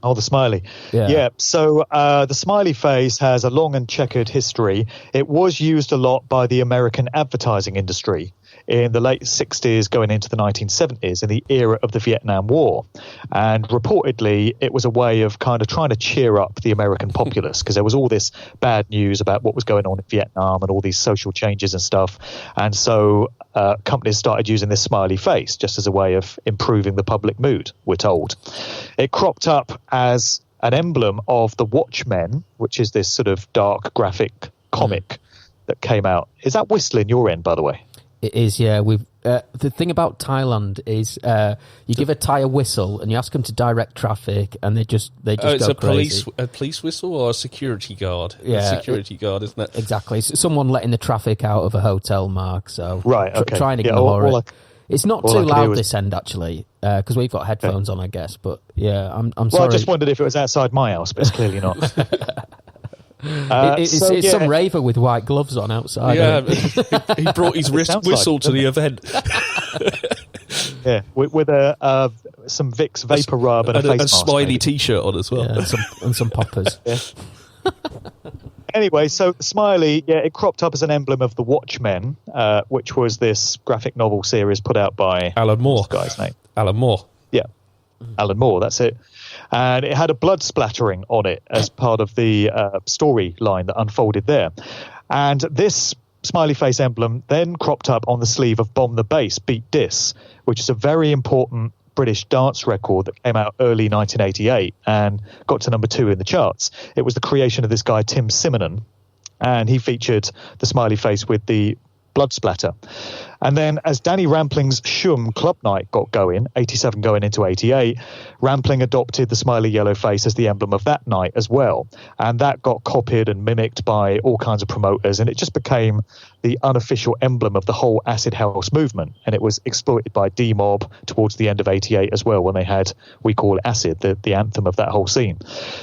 Oh, the smiley. Yeah. So the smiley face has a long and checkered history. It was used a lot by the American advertising industry in the late 60s going into the 1970s in the era of the Vietnam War. And reportedly, it was a way of kind of trying to cheer up the American populace, because there was all this bad news about what was going on in Vietnam and all these social changes and stuff. And so companies started using this smiley face just as a way of improving the public mood, we're told. It cropped up as an emblem of the Watchmen, which is this sort of dark graphic comic that came out. Is that whistling your end, by the way? It is, yeah. The thing about Thailand is you give a Thai a whistle and you ask them to direct traffic, and they just go crazy. A police whistle or a security guard? Yeah, a security guard, isn't it? Exactly. It's someone letting the traffic out of a hotel, Mark. So right, okay. Try and ignore it. It's not too loud this end, actually, because we've got headphones on, I guess. But yeah, I'm sorry. Well, I just wondered if it was outside my house, but it's clearly not. It's some raver with white gloves on outside. Yeah, he brought his whistle to the event. Yeah, with a some Vicks Vapor Rub and a face mask. Smiley maybe. T-shirt on as well. Yeah, and some poppers. Yeah. Anyway, so the smiley, it cropped up as an emblem of the Watchmen, which was this graphic novel series put out by Alan Moore. What's the guy's name? Alan Moore. Yeah, Alan Moore, that's it. And it had a blood splattering on it as part of the storyline that unfolded there. And this smiley face emblem then cropped up on the sleeve of Bomb the Bass, Beat Dis, which is a very important British dance record that came out early 1988 and got to number 2 in the charts. It was the creation of this guy, Tim Simonon, and he featured the smiley face with the blood splatter. And then as Danny Rampling's Shum Club Night got going, 87 going into 88, Rampling adopted the smiley yellow face as the emblem of that night as well. And that got copied and mimicked by all kinds of promoters, and it just became the unofficial emblem of the whole acid house movement. And it was exploited by D-Mob towards the end of 88 as well, when they had We Call It Acid, the anthem of that whole scene.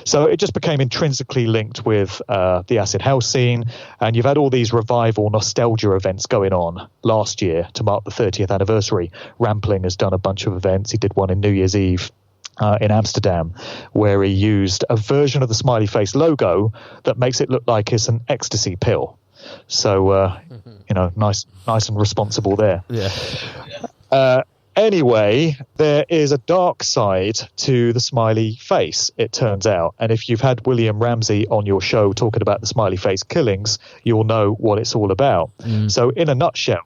So it just became intrinsically linked with the acid house scene. And you've had all these revival nostalgia events going on last year to mark the 30th anniversary. Rampling has done a bunch of events. He did one in New Year's Eve in Amsterdam, where he used a version of the smiley face logo that makes it look like it's an ecstasy pill. So, nice and responsible there. Yeah. Anyway, there is a dark side to the smiley face, it turns out. And if you've had William Ramsey on your show talking about the smiley face killings, you'll know what it's all about. So in a nutshell,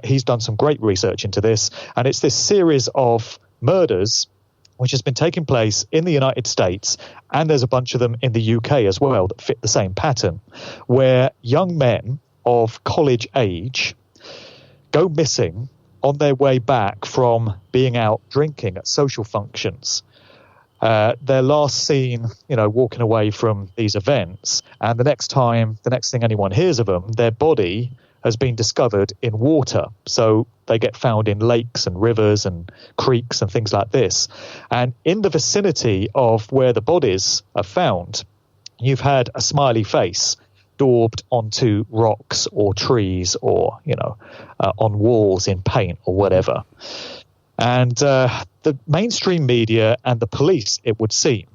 he's done some great research into this. And it's this series of murders which has been taking place in the United States, and there's a bunch of them in the UK as well that fit the same pattern, where young men of college age go missing on their way back from being out drinking at social functions. They're last seen, walking away from these events, and the next thing anyone hears of them, their body has been discovered in water. So they get found in lakes and rivers and creeks and things like this. And in the vicinity of where the bodies are found, you've had a smiley face daubed onto rocks or trees or, on walls in paint or whatever. And the mainstream media and the police, it would seem,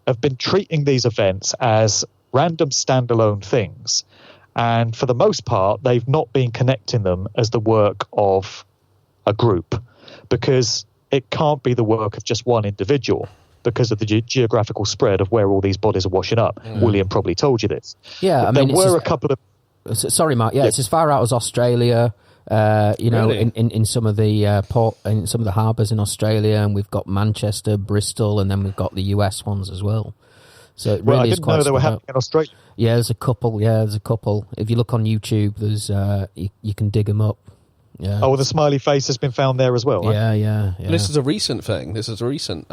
have been treating these events as random standalone things. And for the most part, they've not been connecting them as the work of a group, because it can't be the work of just one individual because of the geographical spread of where all these bodies are washing up. William probably told you this. Yeah, there were a couple of... Sorry, Mark. Yeah, it's as far out as Australia. Really? in some of the port, in some of the harbours in Australia, and we've got Manchester, Bristol, and then we've got the US ones as well. So it really I is didn't quite know they were spread happening in Australia. Yeah, there's a couple. If you look on YouTube, there's you can dig them up. Yeah. Oh, well, the smiley face has been found there as well, right? Yeah. This is a recent thing. This is a recent...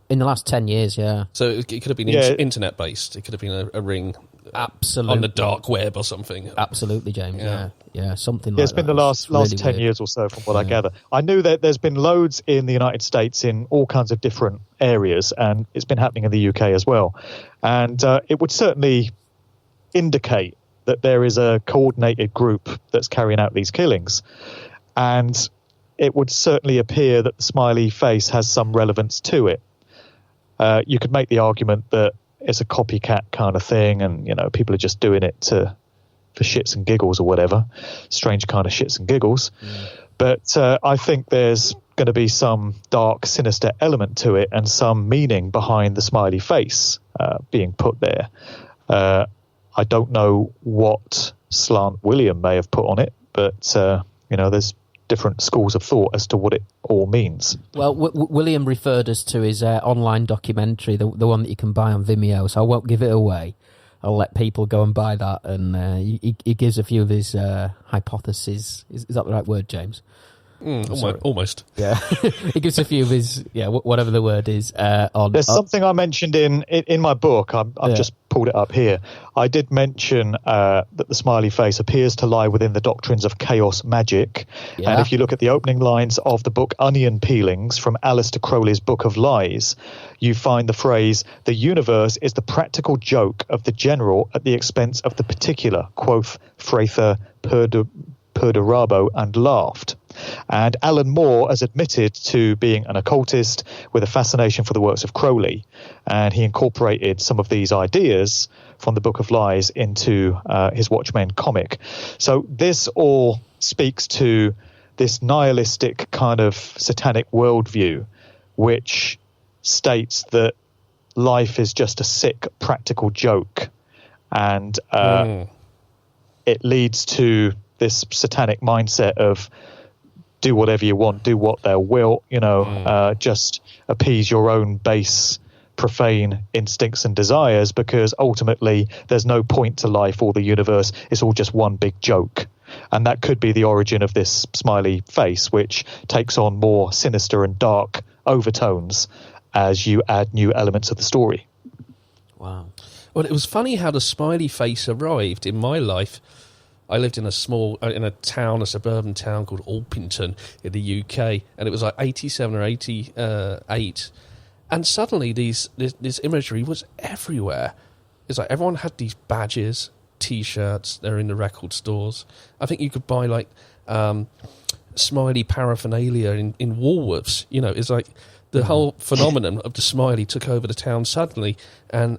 in the last 10 years, yeah. So it could have been internet-based. It could have been a ring Absolutely. on the dark web or something. Absolutely, James, yeah, something like that. It's been the last really 10 weird. years or so, from what I gather. I knew that there's been loads in the United States in all kinds of different areas, and it's been happening in the UK as well. And it would certainly indicate that there is a coordinated group that's carrying out these killings. And it would certainly appear that the smiley face has some relevance to it. You could make the argument that it's a copycat kind of thing, and people are just doing it for shits and giggles or whatever, strange kind of shits and giggles. But I think there's going to be some dark, sinister element to it, and some meaning behind the smiley face being put there. I don't know what slant William may have put on it, but there's different schools of thought as to what it all means. Well, William referred us to his online documentary, the one that you can buy on Vimeo, so I won't give it away. I'll let people go and buy that, and he gives a few of his hypotheses. Is that the right word, James? Almost. Yeah. He gives a few of his, whatever the word is. There's something I mentioned in my book. I've just pulled it up here. I did mention that the smiley face appears to lie within the doctrines of chaos magic. Yeah. And if you look at the opening lines of the book Onion Peelings from Aleister Crowley's Book of Lies, you find the phrase, "The universe is the practical joke of the general at the expense of the particular," quoth Frather Perdurabo, and laughed. And Alan Moore has admitted to being an occultist with a fascination for the works of Crowley. And he incorporated some of these ideas from the Book of Lies into his Watchmen comic. So this all speaks to this nihilistic kind of satanic worldview, which states that life is just a sick practical joke. And it leads to this satanic mindset of do whatever you want, do what thou wilt, just appease your own base, profane instincts and desires, because ultimately there's no point to life or the universe. It's all just one big joke. And that could be the origin of this smiley face, which takes on more sinister and dark overtones as you add new elements of the story. Wow. Well, it was funny how the smiley face arrived in my life. I lived in a suburban town called Alpington in the UK, and it was like 87 or 88. And suddenly this imagery was everywhere. It's like everyone had these badges, T-shirts, they're in the record stores. I think you could buy like smiley paraphernalia in Woolworths. It's like the whole phenomenon of the smiley took over the town suddenly, and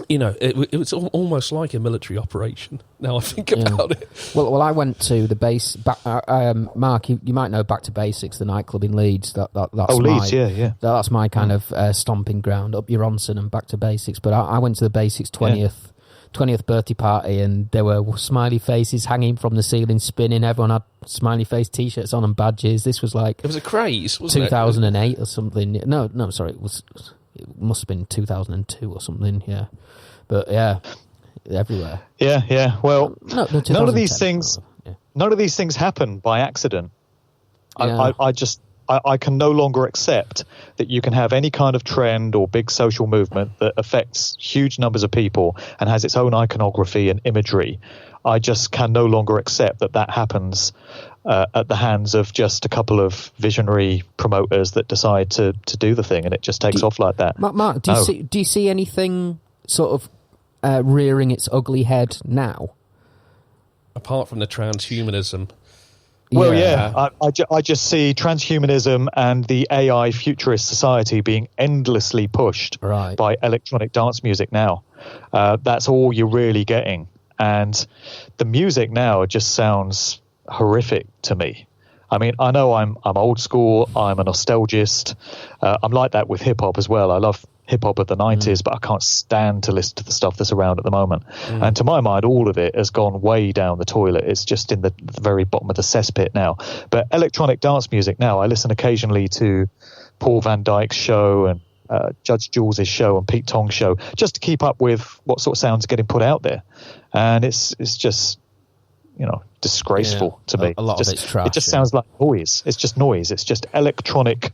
it was almost like a military operation. Now I think about it. Well, I went to the base. Mark, you might know Back to Basics, the nightclub in Leeds. Leeds, yeah. That's my kind of stomping ground, up your Ronson and Back to Basics. But I went to the Basics 20th birthday party, and there were smiley faces hanging from the ceiling, spinning. Everyone had smiley face T-shirts on and badges. This was like it was a craze, wasn't 2008 or something. No, sorry, it must have been 2002 or something. Yeah, but yeah, everywhere. Yeah. Well, none of these things, yeah. None of these things happen by accident. Yeah. I can no longer accept that you can have any kind of trend or big social movement that affects huge numbers of people and has its own iconography and imagery. I just can no longer accept that happens at the hands of just a couple of visionary promoters that decide to do the thing, and it just takes off like that. Mark, do you see anything sort of rearing its ugly head now? Apart from the transhumanism. Well, yeah, I just see transhumanism and the AI futurist society being endlessly pushed by electronic dance music now. That's all you're really getting. And the music now just sounds horrific to me. I mean, I know I'm old school, I'm a nostalgist. I'm like that with hip-hop as well. I love hip-hop of the 90s, but I can't stand to listen to the stuff that's around at the moment. And to my mind, all of it has gone way down the toilet. It's just in the very bottom of the cesspit now. But electronic dance music now, I listen occasionally to Paul Van Dyk's show and Judge Jules' show and Pete Tong's show, just to keep up with what sort of sounds are getting put out there. And it's just, disgraceful to me. A lot of it's trash. It just sounds like noise. It's just noise. It's just electronic,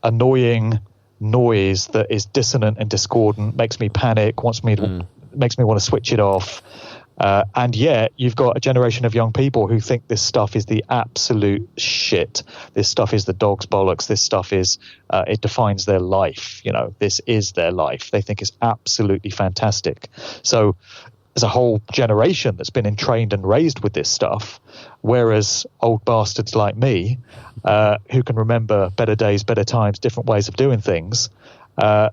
annoying noise that is dissonant and discordant, makes me panic, makes me want to switch it off. And yet you've got a generation of young people who think this stuff is the absolute shit. This stuff is the dog's bollocks. This stuff is, it defines their life. This is their life. They think it's absolutely fantastic. So there's a whole generation that's been entrained and raised with this stuff, whereas old bastards like me, who can remember better days, better times, different ways of doing things, our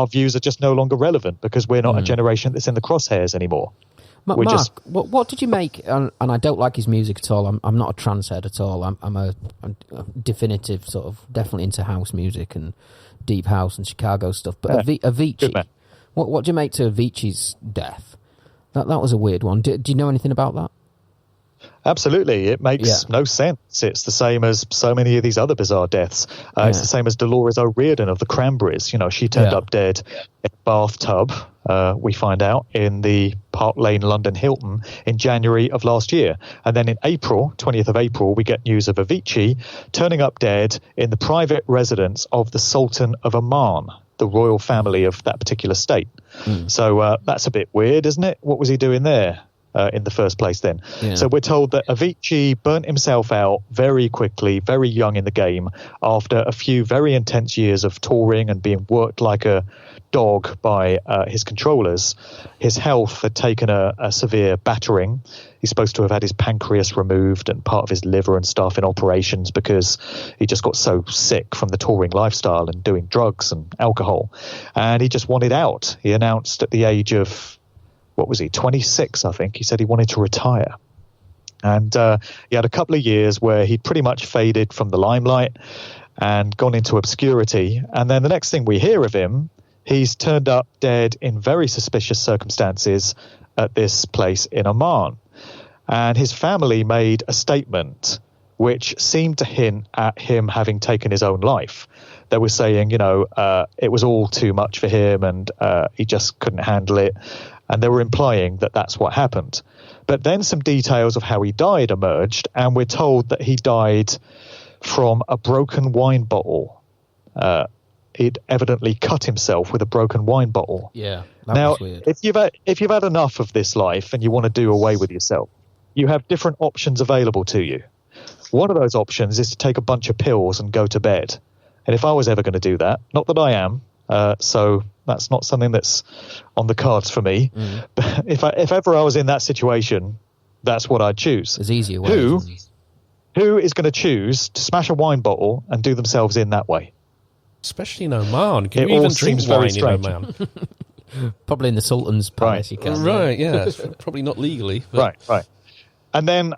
views are just no longer relevant because we're not a generation that's in the crosshairs anymore. Mark, what did you make? And I don't like his music at all. I'm not a trance head at all. I'm a definitive sort of definitely into house music and deep house and Chicago stuff. But Avicii, what do you make to Avicii's death? That was a weird one. Do you know anything about that? Absolutely. It makes no sense. It's the same as so many of these other bizarre deaths. It's the same as Dolores O'Riordan of the Cranberries. She turned up dead in a bathtub, we find out, in the Park Lane London Hilton in January of last year. And then in April, 20th of April, we get news of Avicii turning up dead in the private residence of the Sultan of Oman, the royal family of that particular state. So that's a bit weird, isn't it? What was he doing there? in the first place then. Yeah. So we're told that Avicii burnt himself out very quickly, very young in the game, after a few very intense years of touring and being worked like a dog by his controllers. His health had taken a severe battering. He's supposed to have had his pancreas removed and part of his liver and stuff in operations because he just got so sick from the touring lifestyle and doing drugs and alcohol. And he just wanted out. He announced at the age of, 26, I think. He said he wanted to retire. And he had a couple of years where he'd pretty much faded from the limelight and gone into obscurity. And then the next thing we hear of him, he's turned up dead in very suspicious circumstances at this place in Oman. And his family made a statement which seemed to hint at him having taken his own life. They were saying, it was all too much for him and he just couldn't handle it. And they were implying that that's what happened. But then some details of how he died emerged, and we're told that he died from a broken wine bottle. He'd evidently cut himself with a broken wine bottle. Yeah, that now, was weird. if you've had enough of this life and you want to do away with yourself, you have different options available to you. One of those options is to take a bunch of pills and go to bed. And if I was ever going to do that, not that I am, so that's not something that's on the cards for me. Mm. But if ever I was in that situation, that's what I'd choose. There's easier ways. Who is going to choose to smash a wine bottle and do themselves in that way? Especially in Oman. Can you even drink wine in Oman? Probably in the Sultan's palace, you can. Right, yeah. Probably not legally. But. Right. And then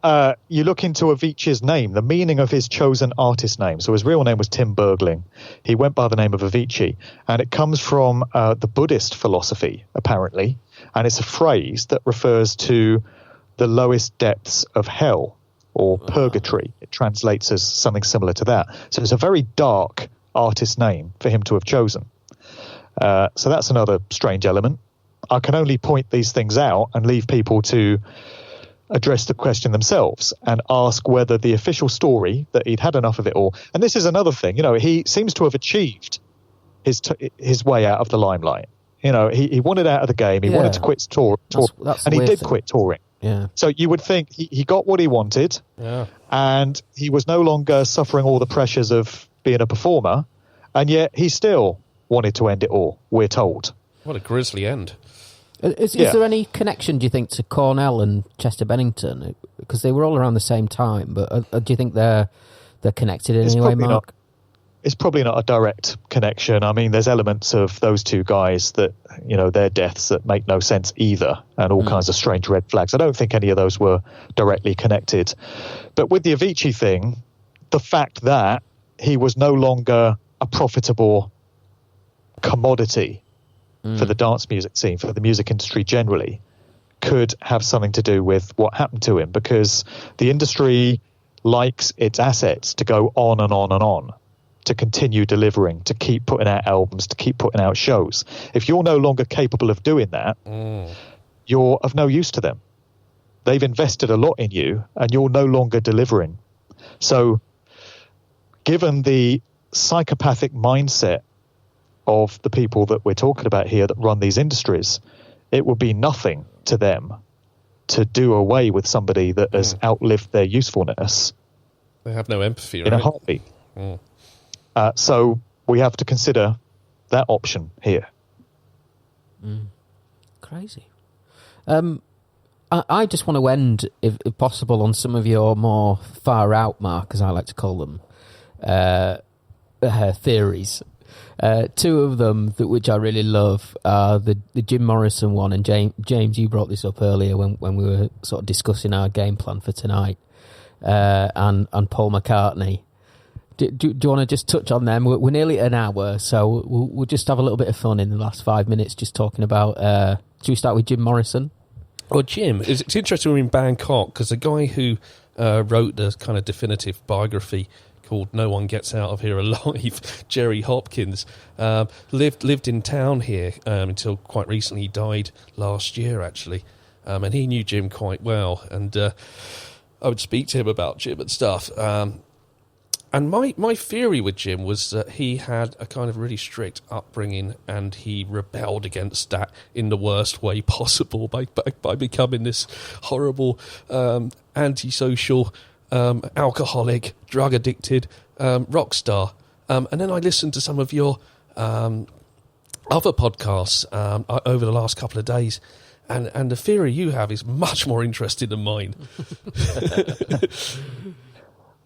you look into Avicii's name, the meaning of his chosen artist name. So his real name was Tim Bergling. He went by the name of Avicii. And it comes from the Buddhist philosophy, apparently. And it's a phrase that refers to the lowest depths of hell or purgatory. It translates as something similar to that. So it's a very dark artist name for him to have chosen. So that's another strange element. I can only point these things out and leave people to address the question themselves and ask whether the official story that he'd had enough of it all. And this is another thing, he seems to have achieved his way out of the limelight. He wanted out of the game. He wanted to quit tour, that's and he did quit touring. Yeah. So you would think he got what he wanted, and he was no longer suffering all the pressures of being a performer, and yet he still wanted to end it all, we're told. What a grisly end. Is there any connection, do you think, to Cornell and Chester Bennington? Because they were all around the same time, but do you think they're connected in any way, Mark? It's probably not a direct connection. I mean, there's elements of those two guys that, their deaths that make no sense either, and all kinds of strange red flags. I don't think any of those were directly connected. But with the Avicii thing, the fact that he was no longer a profitable commodity for the dance music scene, for the music industry generally, could have something to do with what happened to him, because the industry likes its assets to go on and on and on, to continue delivering, to keep putting out albums, to keep putting out shows. If you're no longer capable of doing that, you're of no use to them. They've invested a lot in you and you're no longer delivering. So given the psychopathic mindset of the people that we're talking about here that run these industries, it would be nothing to them to do away with somebody that has outlived their usefulness. They have no empathy, in a heartbeat. So we have to consider that option here. Crazy. I just want to end, if possible, on some of your more far out, Mark, as I like to call them, theories. Two of them which I really love are the Jim Morrison one, and James, you brought this up earlier when we were sort of discussing our game plan for tonight, and Paul McCartney. Do you want to just touch on them? We're nearly at an hour, so we'll just have a little bit of fun in the last 5 minutes just talking about... should we start with Jim Morrison? Well, Jim, it's interesting we're in Bangkok, because the guy who wrote the kind of definitive biography called No One Gets Out of Here Alive, Jerry Hopkins, lived in town here until quite recently. He died last year, actually, and he knew Jim quite well, and I would speak to him about Jim and stuff. And my theory with Jim was that he had a kind of really strict upbringing, and he rebelled against that in the worst way possible by becoming this horrible, antisocial, alcoholic, drug addicted rock star. And then I listened to some of your other podcasts over the last couple of days, and the theory you have is much more interesting than mine.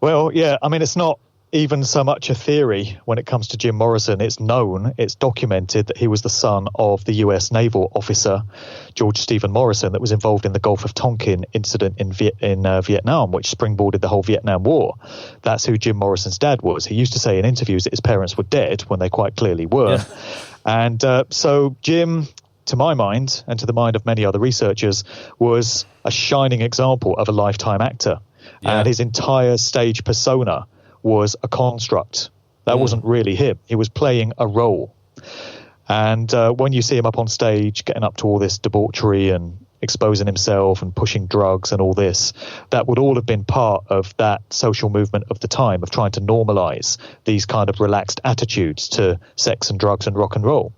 Well, yeah, I mean, it's not even so much a theory when it comes to Jim Morrison. It's known, it's documented that he was the son of the US naval officer George Stephen Morrison that was involved in the Gulf of Tonkin incident in Vietnam, which springboarded the whole Vietnam War. That's who Jim Morrison's dad was. He used to say in interviews that his parents were dead when they quite clearly were. Yeah. And so Jim, to my mind, and to the mind of many other researchers, was a shining example of a lifetime actor. Yeah. And his entire stage persona was a construct. That wasn't really him. He was playing a role. And when you see him up on stage, getting up to all this debauchery and exposing himself and pushing drugs and all this, that would all have been part of that social movement of the time of trying to normalize these kind of relaxed attitudes to sex and drugs and rock and roll.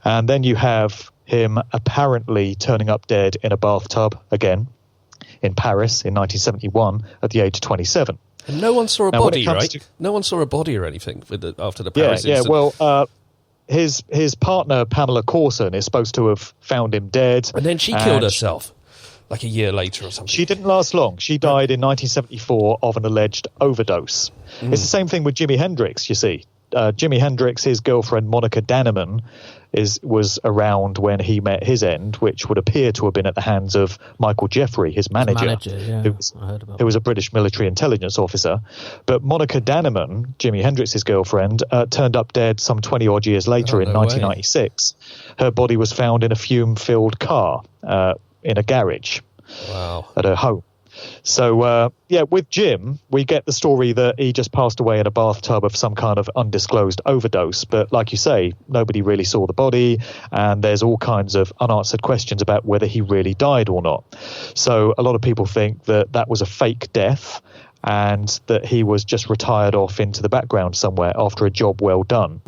And then you have him apparently turning up dead in a bathtub again in Paris in 1971 at the age of 27. And no one saw a body, right? No one saw a body or anything after the Paris incident. Yeah, well, his partner, Pamela Courson, is supposed to have found him dead. And then she killed herself, like a year later or something. She didn't last long. She died in 1974 of an alleged overdose. It's the same thing with Jimi Hendrix, you see. Jimi Hendrix, his girlfriend Monica Danneman, was around when he met his end, which would appear to have been at the hands of Michael Jeffrey, his manager, who was a British military intelligence officer. But Monica Danneman, Jimi Hendrix's girlfriend, turned up dead some 20-odd years later in 1996. Her body was found in a fume-filled car in a garage at her home. So, with Jim, we get the story that he just passed away in a bathtub of some kind of undisclosed overdose. But like you say, nobody really saw the body, and there's all kinds of unanswered questions about whether he really died or not. So a lot of people think that that was a fake death and that he was just retired off into the background somewhere after a job well done.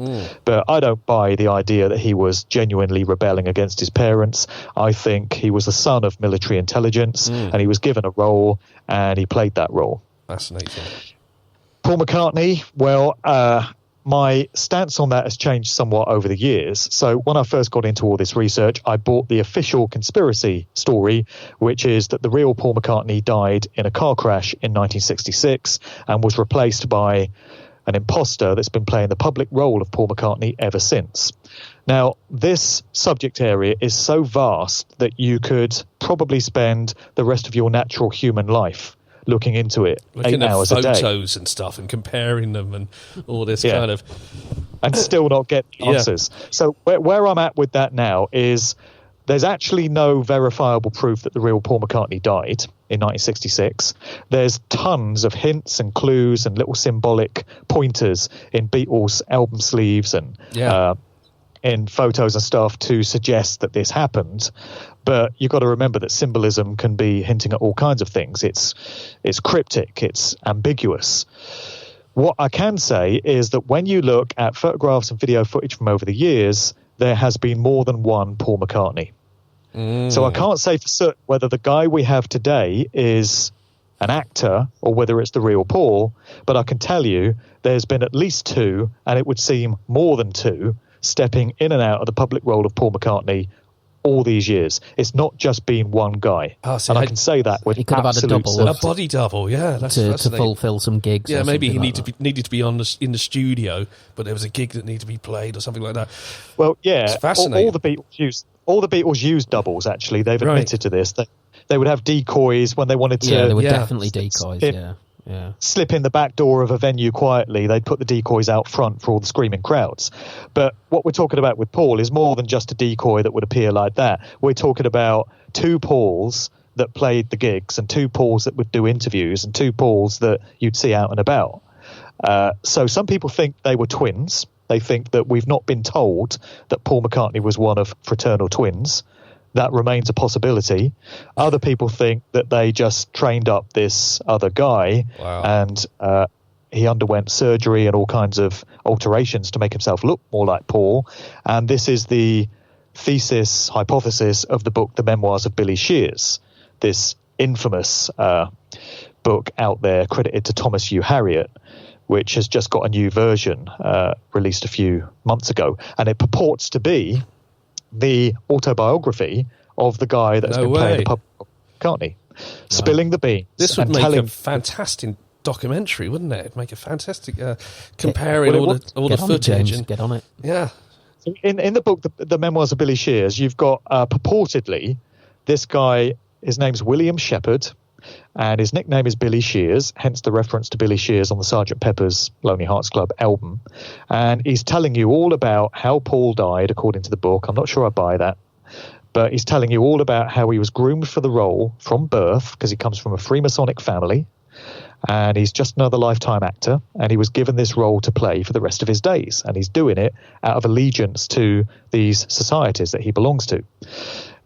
But I don't buy the idea that he was genuinely rebelling against his parents. I think he was the son of military intelligence, and he was given a role, and he played that role. Fascinating. Paul McCartney, well, my stance on that has changed somewhat over the years. So when I first got into all this research, I bought the official conspiracy story, which is that the real Paul McCartney died in a car crash in 1966 and was replaced by an imposter that's been playing the public role of Paul McCartney ever since. Now, this subject area is so vast that you could probably spend the rest of your natural human life looking into it, looking 8 hours a day. Looking at photos and stuff and comparing them and all this kind of... And still not get the answers. So where I'm at with that now is there's actually no verifiable proof that the real Paul McCartney died in 1966. There's tons of hints and clues and little symbolic pointers in Beatles album sleeves and in photos and stuff to suggest that this happened. But you've got to remember that symbolism can be hinting at all kinds of things. It's cryptic, it's ambiguous. What I can say is that when you look at photographs and video footage from over the years, there has been more than one Paul McCartney. So I can't say for certain whether the guy we have today is an actor or whether it's the real Paul, but I can tell you there's been at least two, and it would seem more than two, stepping in and out of the public role of Paul McCartney all these years. It's not just been one guy. And I can say that with absolute certainty. A body double, that's to fulfill some gigs. Yeah, maybe he needed to be in the studio, but there was a gig that needed to be played or something like that. Well, yeah, it's fascinating. All the Beatles used doubles. Actually, they've admitted to this. They would have decoys when they wanted to. Yeah, they were definitely decoys. Slip in the back door of a venue quietly. They'd put the decoys out front for all the screaming crowds. But what we're talking about with Paul is more than just a decoy that would appear like that. We're talking about two Pauls that played the gigs and two Pauls that would do interviews and two Pauls that you'd see out and about. So some people think they were twins. They think that we've not been told that Paul McCartney was one of fraternal twins. That remains a possibility. Other people think that they just trained up this other guy and he underwent surgery and all kinds of alterations to make himself look more like Paul. And this is the hypothesis of the book, The Memoirs of Billy Shears, this infamous book out there credited to Thomas Hugh Harriot, which has just got a new version released a few months ago. And it purports to be the autobiography of the guy that's been playing the pub, can't he? Spilling the beans. This would make a fantastic documentary, wouldn't it? It'd make a fantastic comparing all the footage. And get on it. Yeah. So in the book, the Memoirs of Billy Shears, you've got purportedly this guy, his name's William Shepherd, and his nickname is Billy Shears, hence the reference to Billy Shears on the Sgt. Pepper's Lonely Hearts Club album. And he's telling you all about how Paul died, according to the book. I'm not sure I buy that. But he's telling you all about how he was groomed for the role from birth, because he comes from a Freemasonic family, and he's just another lifetime actor, and he was given this role to play for the rest of his days, and he's doing it out of allegiance to these societies that he belongs to.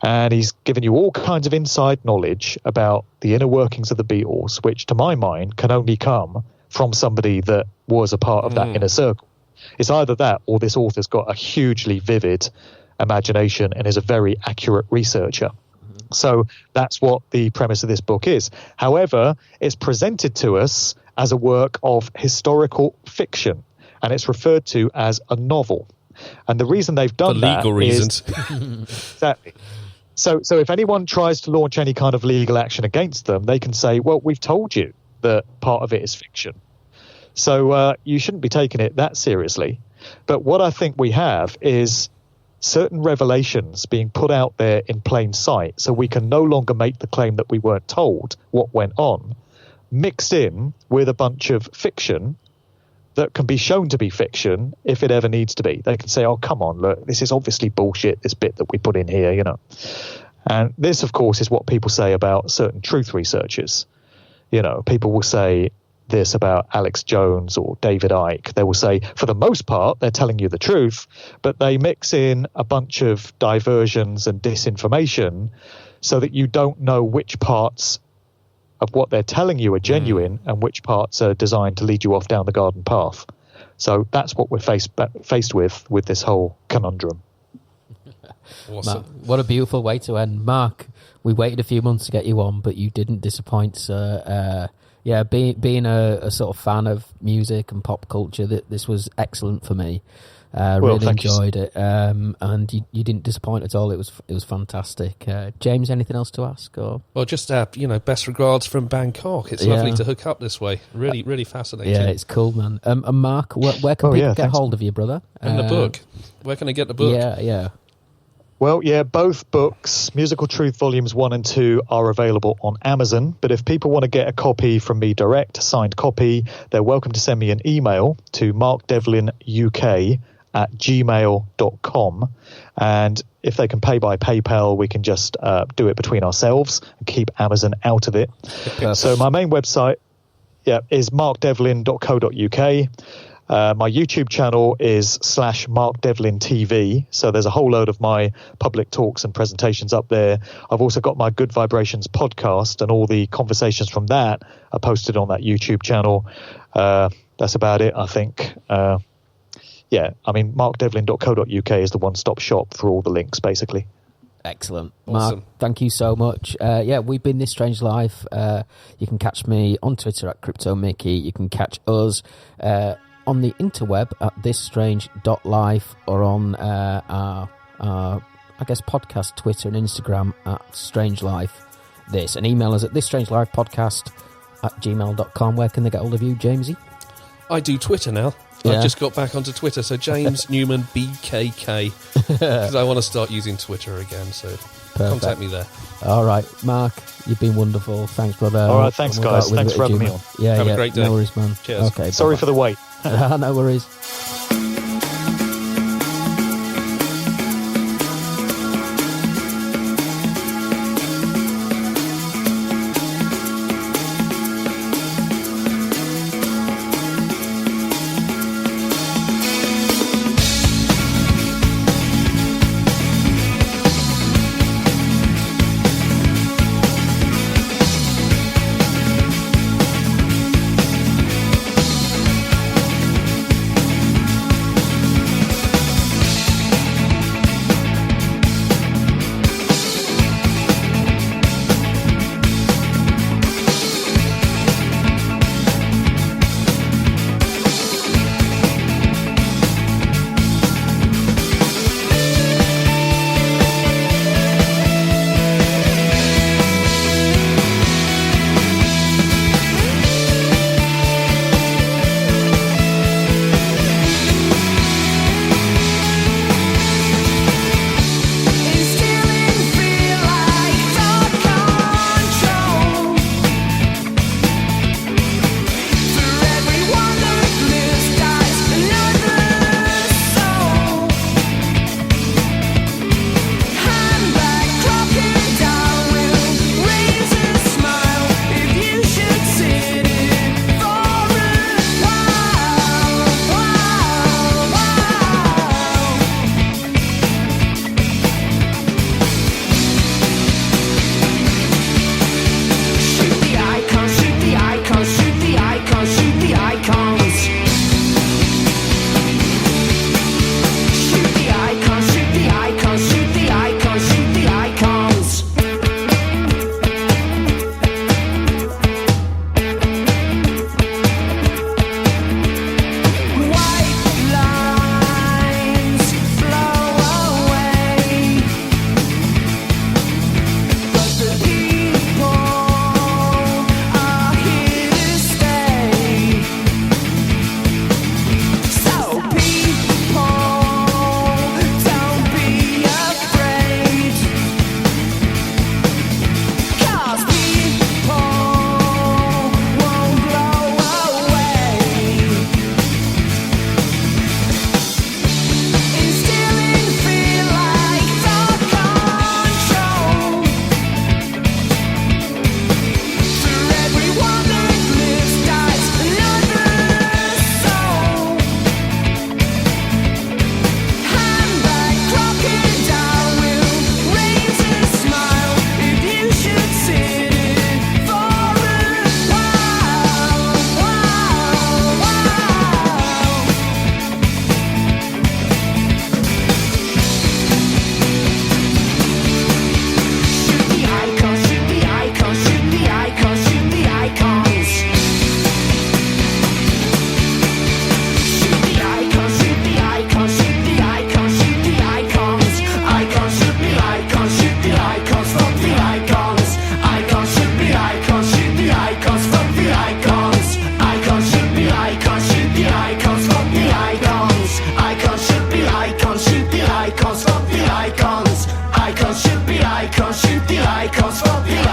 And he's given you all kinds of inside knowledge about the inner workings of the Beatles, which to my mind can only come from somebody that was a part of that inner circle. It's either that or this author's got a hugely vivid imagination and is a very accurate researcher. So that's what the premise of this book is. However, it's presented to us as a work of historical fiction, and it's referred to as a novel. And the reason they've done that for legal reasons. Exactly. So if anyone tries to launch any kind of legal action against them, they can say, well, we've told you that part of it is fiction. So you shouldn't be taking it that seriously. But what I think we have is certain revelations being put out there in plain sight, so we can no longer make the claim that we weren't told what went on, mixed in with a bunch of fiction that can be shown to be fiction if it ever needs to be. They can say, oh, come on, look, this is obviously bullshit, this bit that we put in here, you know. And this, of course, is what people say about certain truth researchers. You know, people will say this about Alex Jones or David Icke. They will say, for the most part, they're telling you the truth, but they mix in a bunch of diversions and disinformation so that you don't know which parts of what they're telling you are genuine and which parts are designed to lead you off down the garden path. So that's what we're faced with this whole conundrum. Awesome. Mark, what a beautiful way to end. Mark, we waited a few months to get you on, but you didn't disappoint, sir. Yeah, being a sort of fan of music and pop culture, this was excellent for me. Really enjoyed it, and you didn't disappoint at all. It was fantastic. James, anything else to ask? Or? Well, just best regards from Bangkok. It's lovely to hook up this way. Really, really fascinating. Yeah, it's cool, man. And Mark, where can people get hold of you, brother? And the book. Where can I get the book? Yeah. Well, yeah, both books, Musical Truth Volumes 1 and 2, are available on Amazon. But if people want to get a copy from me direct, a signed copy, they're welcome to send me an email to markdevlinuk@gmail.com. And if they can pay by PayPal, we can just do it between ourselves and keep Amazon out of it. So my main website is markdevlin.co.uk. My YouTube channel is /MarkDevlinTV, so there's a whole load of my public talks and presentations up there. I've also got my Good Vibrations podcast, and all the conversations from that are posted on that YouTube channel. That's about it, I think. MarkDevlin.co.uk is the one-stop shop for all the links, basically. Excellent. Awesome. Mark, thank you so much. We've been This Strange Life. You can catch me on Twitter at CryptoMickey. You can catch us on the interweb at thisstrange.life, or on our podcast Twitter and Instagram at Strange Life This, and email us at thisstrangelifepodcast@gmail.com. Where can they get hold of you, Jamesy? I do Twitter now. Yeah. I've just got back onto Twitter, so James Newman BKK, because I want to start using Twitter again, so contact me there. All right, Mark, you've been wonderful. Thanks, brother. All right, thanks, guys. Thanks for having me on. Have a great day. No worries, man. Cheers. Okay, sorry for the wait. No worries.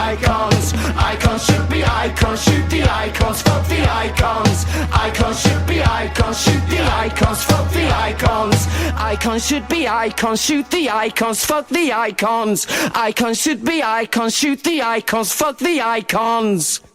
icons. Icons should be icons, shoot the icons, fuck the icons. Icons should be icons, shoot the icons, fuck the icons. Icons should be icons, shoot the icons, fuck the icons. Icons should be icons, shoot the icons, fuck the icons.